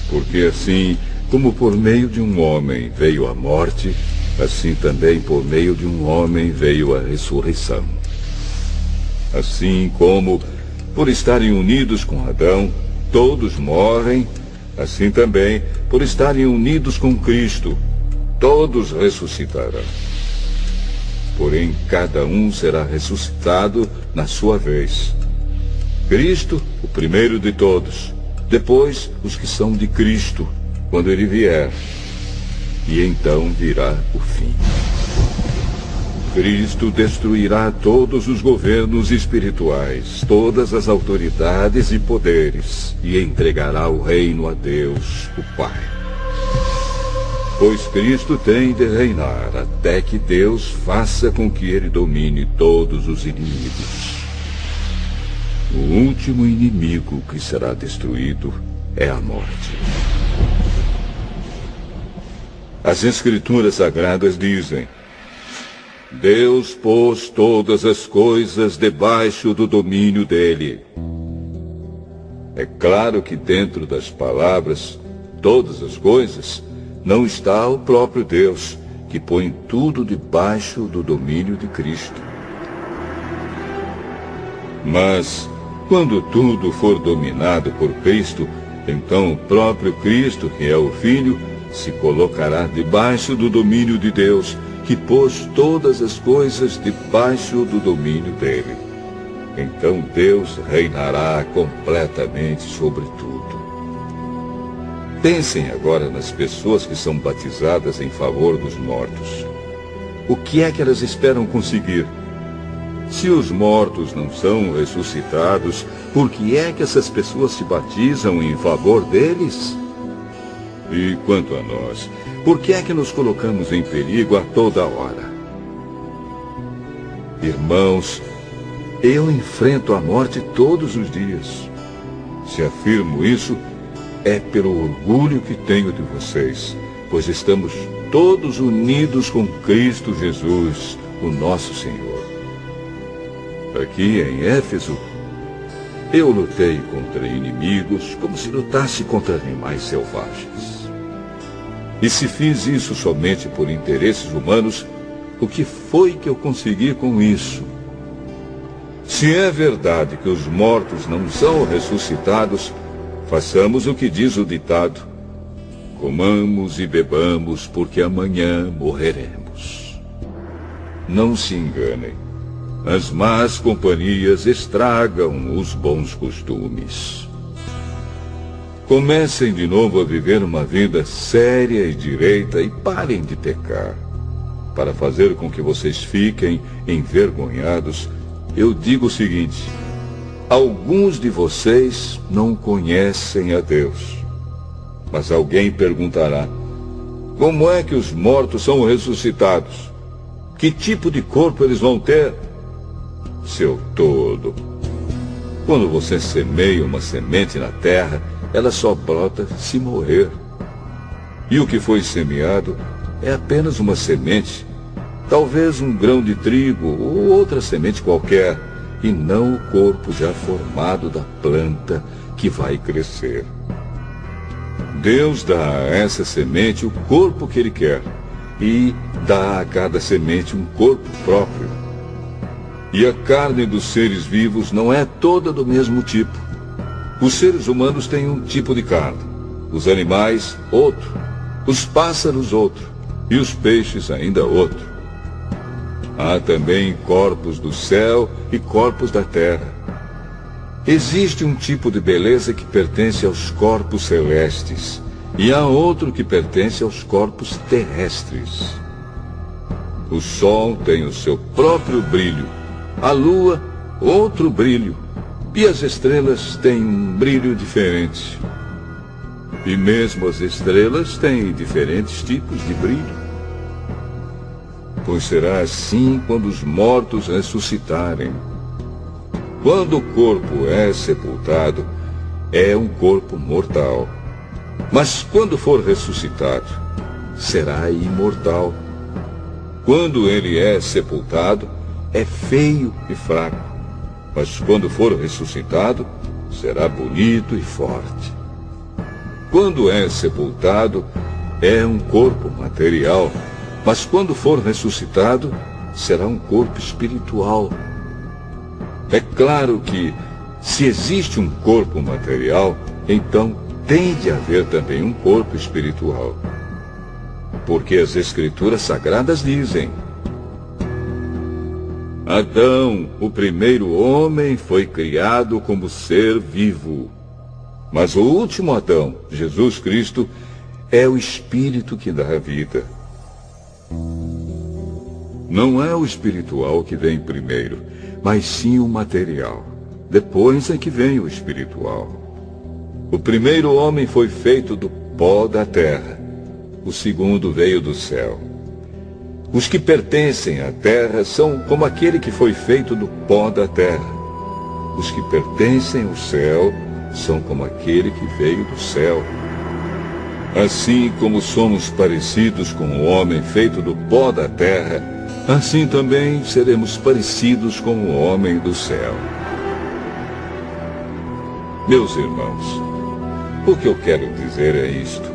Porque assim como por meio de um homem veio a morte, assim também por meio de um homem veio a ressurreição. Assim como, por estarem unidos com Adão, todos morrem, assim também, por estarem unidos com Cristo, todos ressuscitarão. Porém, cada um será ressuscitado na sua vez. Cristo, o primeiro de todos, depois os que são de Cristo, quando ele vier. E então virá o fim. Cristo destruirá todos os governos espirituais, todas as autoridades e poderes, e entregará o reino a Deus, o Pai. Pois Cristo tem de reinar até que Deus faça com que ele domine todos os inimigos. O último inimigo que será destruído é a morte. As Escrituras Sagradas dizem: Deus pôs todas as coisas debaixo do domínio dele. É claro que dentro das palavras, todas as coisas, não está o próprio Deus, que põe tudo debaixo do domínio de Cristo. Mas, quando tudo for dominado por Cristo, então o próprio Cristo, que é o Filho, se colocará debaixo do domínio de Deus, que pôs todas as coisas debaixo do domínio dele. Então Deus reinará completamente sobre tudo. Pensem agora nas pessoas que são batizadas em favor dos mortos. O que é que elas esperam conseguir? Se os mortos não são ressuscitados, por que é que essas pessoas se batizam em favor deles? E quanto a nós, por que é que nos colocamos em perigo a toda hora? Irmãos, eu enfrento a morte todos os dias. Se afirmo isso, é pelo orgulho que tenho de vocês, pois estamos todos unidos com Cristo Jesus, o nosso Senhor. Aqui em Éfeso, eu lutei contra inimigos como se lutasse contra animais selvagens. E se fiz isso somente por interesses humanos, o que foi que eu consegui com isso? Se é verdade que os mortos não são ressuscitados, façamos o que diz o ditado: comamos e bebamos, porque amanhã morreremos. Não se enganem. As más companhias estragam os bons costumes. Comecem de novo a viver uma vida séria e direita e parem de pecar. Para fazer com que vocês fiquem envergonhados, eu digo o seguinte: alguns de vocês não conhecem a Deus. Mas alguém perguntará: como é que os mortos são ressuscitados? Que tipo de corpo eles vão ter? Seu tolo! Quando você semeia uma semente na terra, ela só brota se morrer. E o que foi semeado é apenas uma semente, talvez um grão de trigo ou outra semente qualquer, e não o corpo já formado da planta que vai crescer. Deus dá a essa semente o corpo que Ele quer, e dá a cada semente um corpo próprio. E a carne dos seres vivos não é toda do mesmo tipo. Os seres humanos têm um tipo de carne, os animais outro, os pássaros outro, e os peixes ainda outro. Há também corpos do céu e corpos da terra. Existe um tipo de beleza que pertence aos corpos celestes, e há outro que pertence aos corpos terrestres. O sol tem o seu próprio brilho, a lua outro brilho, e as estrelas têm um brilho diferente. E mesmo as estrelas têm diferentes tipos de brilho. pois será assim quando os mortos ressuscitarem. Quando o corpo é sepultado, é um corpo mortal. Mas quando for ressuscitado, será imortal. Quando ele é sepultado, é feio e fraco. Mas quando for ressuscitado, será bonito e forte. Quando é sepultado, é um corpo material. Mas quando for ressuscitado, será um corpo espiritual. É claro que, se existe um corpo material, então tem de haver também um corpo espiritual. Porque as Escrituras Sagradas dizem: Adão, o primeiro homem, foi criado como ser vivo. Mas o último Adão, Jesus Cristo, é o Espírito que dá a vida. Não é o espiritual que vem primeiro, mas sim o material. Depois é que vem o espiritual. O primeiro homem foi feito do pó da terra. O segundo veio do céu. Os que pertencem à terra são como aquele que foi feito do pó da terra. Os que pertencem ao céu são como aquele que veio do céu. Assim como somos parecidos com o homem feito do pó da terra, assim também seremos parecidos com o homem do céu. Meus irmãos, o que eu quero dizer é isto.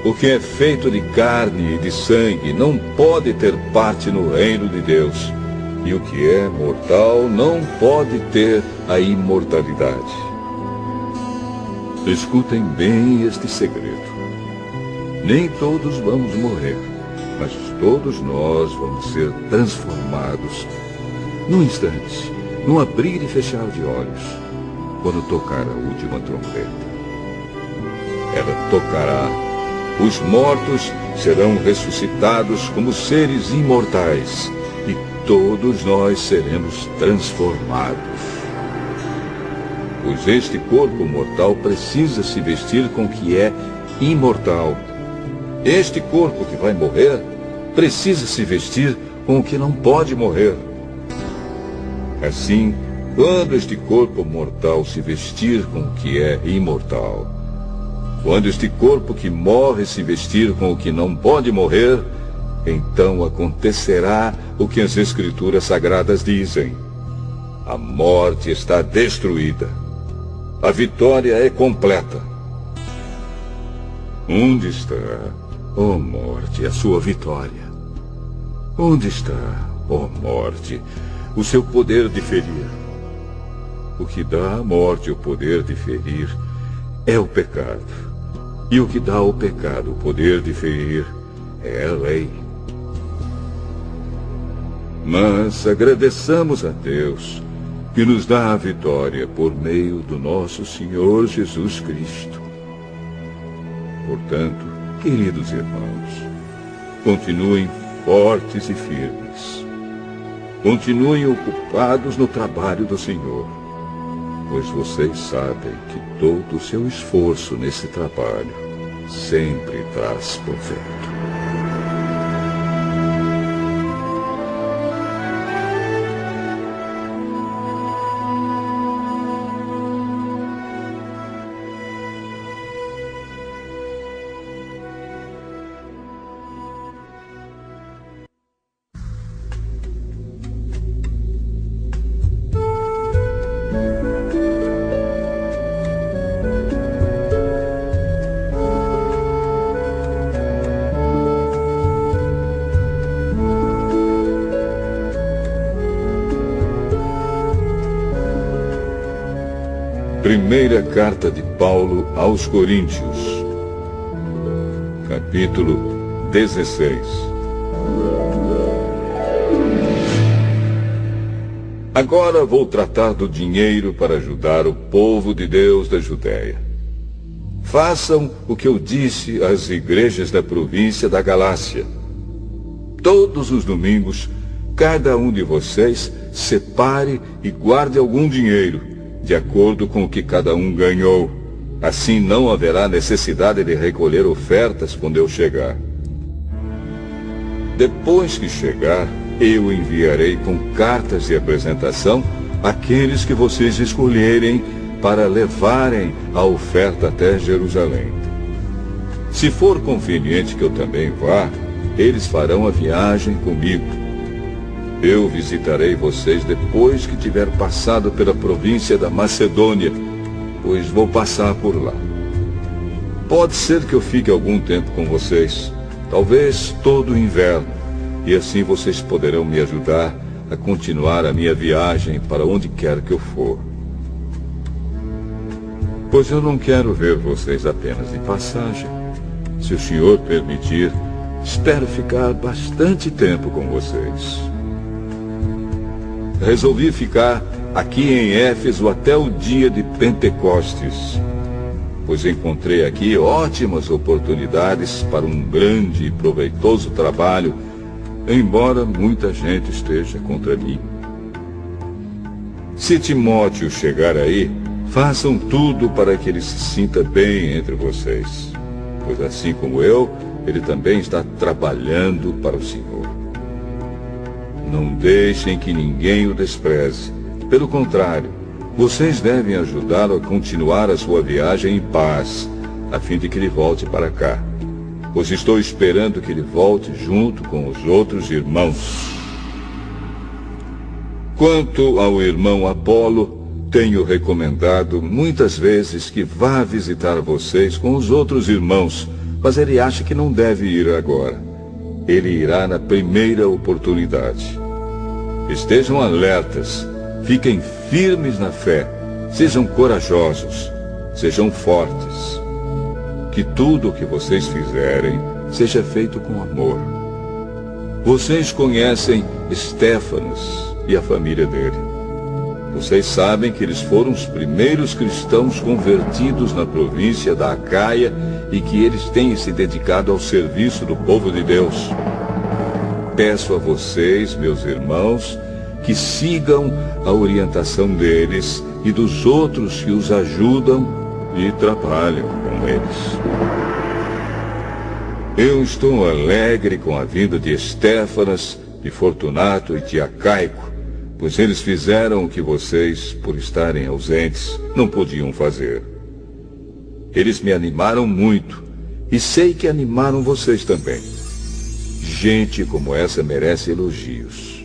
O que é feito de carne e de sangue não pode ter parte no reino de Deus. E o que é mortal não pode ter a imortalidade. Escutem bem este segredo. Nem todos vamos morrer, mas todos nós vamos ser transformados num instante, num abrir e fechar de olhos, quando tocar a última trombeta. Ela tocará. Os mortos serão ressuscitados como seres imortais, e todos nós seremos transformados. Pois este corpo mortal precisa se vestir com o que é imortal. Este corpo que vai morrer precisa se vestir com o que não pode morrer. Assim, quando este corpo mortal se vestir com o que é imortal, quando este corpo que morre se vestir com o que não pode morrer, então acontecerá o que as Escrituras Sagradas dizem: a morte está destruída. A vitória é completa. Onde está, ó morte, a sua vitória? Onde está, ó morte, o seu poder de ferir? O que dá à morte o poder de ferir é o pecado. E o que dá ao pecado o poder de ferir é a lei. Mas agradeçamos a Deus que nos dá a vitória por meio do nosso Senhor Jesus Cristo. Portanto, queridos irmãos, continuem fortes e firmes. Continuem ocupados no trabalho do Senhor, pois vocês sabem que todo o seu esforço nesse trabalho sempre traz proveito. Primeira carta de Paulo aos Coríntios, capítulo 16. Agora vou tratar do dinheiro para ajudar o povo de Deus da Judéia. Façam o que eu disse às igrejas da província da Galácia. Todos os domingos, cada um de vocês separe e guarde algum dinheiro, de acordo com o que cada um ganhou. Assim não haverá necessidade de recolher ofertas quando eu chegar. Depois que chegar, eu enviarei com cartas de apresentação aqueles que vocês escolherem para levarem a oferta até Jerusalém. Se for conveniente que eu também vá, eles farão a viagem comigo. Eu visitarei vocês depois que tiver passado pela província da Macedônia, pois vou passar por lá. Pode ser que eu fique algum tempo com vocês, talvez todo o inverno, e assim vocês poderão me ajudar a continuar a minha viagem para onde quer que eu for. Pois eu não quero ver vocês apenas de passagem. Se o Senhor permitir, espero ficar bastante tempo com vocês. Resolvi ficar aqui em Éfeso até o dia de Pentecostes, pois encontrei aqui ótimas oportunidades para um grande e proveitoso trabalho, embora muita gente esteja contra mim. Se Timóteo chegar aí, façam tudo para que ele se sinta bem entre vocês, pois assim como eu, ele também está trabalhando para o Senhor. Não deixem que ninguém o despreze. Pelo contrário, vocês devem ajudá-lo a continuar a sua viagem em paz, a fim de que ele volte para cá, pois estou esperando que ele volte junto com os outros irmãos. Quanto ao irmão Apolo, tenho recomendado muitas vezes que vá visitar vocês com os outros irmãos, mas ele acha que não deve ir agora. Ele irá na primeira oportunidade. Estejam alertas, fiquem firmes na fé, sejam corajosos, sejam fortes. Que tudo o que vocês fizerem seja feito com amor. Vocês conhecem Estéfanas e a família dele. Vocês sabem que eles foram os primeiros cristãos convertidos na província da Acaia e que eles têm se dedicado ao serviço do povo de Deus. Peço a vocês, meus irmãos, que sigam a orientação deles e dos outros que os ajudam e trabalham com eles. Eu estou alegre com a vinda de Estéfanas, de Fortunato e de Acaico, pois eles fizeram o que vocês, por estarem ausentes, não podiam fazer. Eles me animaram muito, e sei que animaram vocês também. Gente como essa merece elogios.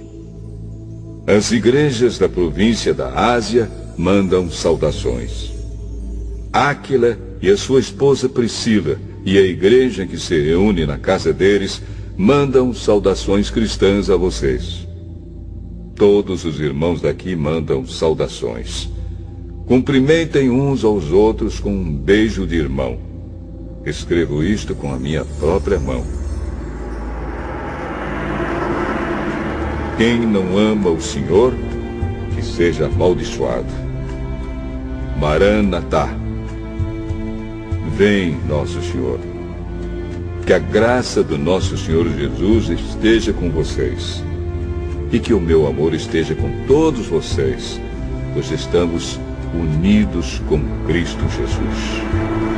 As igrejas da província da Ásia mandam saudações. Áquila e a sua esposa Priscila e a igreja que se reúne na casa deles mandam saudações cristãs a vocês. Todos os irmãos daqui mandam saudações. Cumprimentem uns aos outros com um beijo de irmão. Escrevo isto com a minha própria mão. Quem não ama o Senhor, que seja amaldiçoado. Maranatá. Vem, nosso Senhor. Que a graça do nosso Senhor Jesus esteja com vocês. E que o meu amor esteja com todos vocês, pois estamos unidos com Cristo Jesus.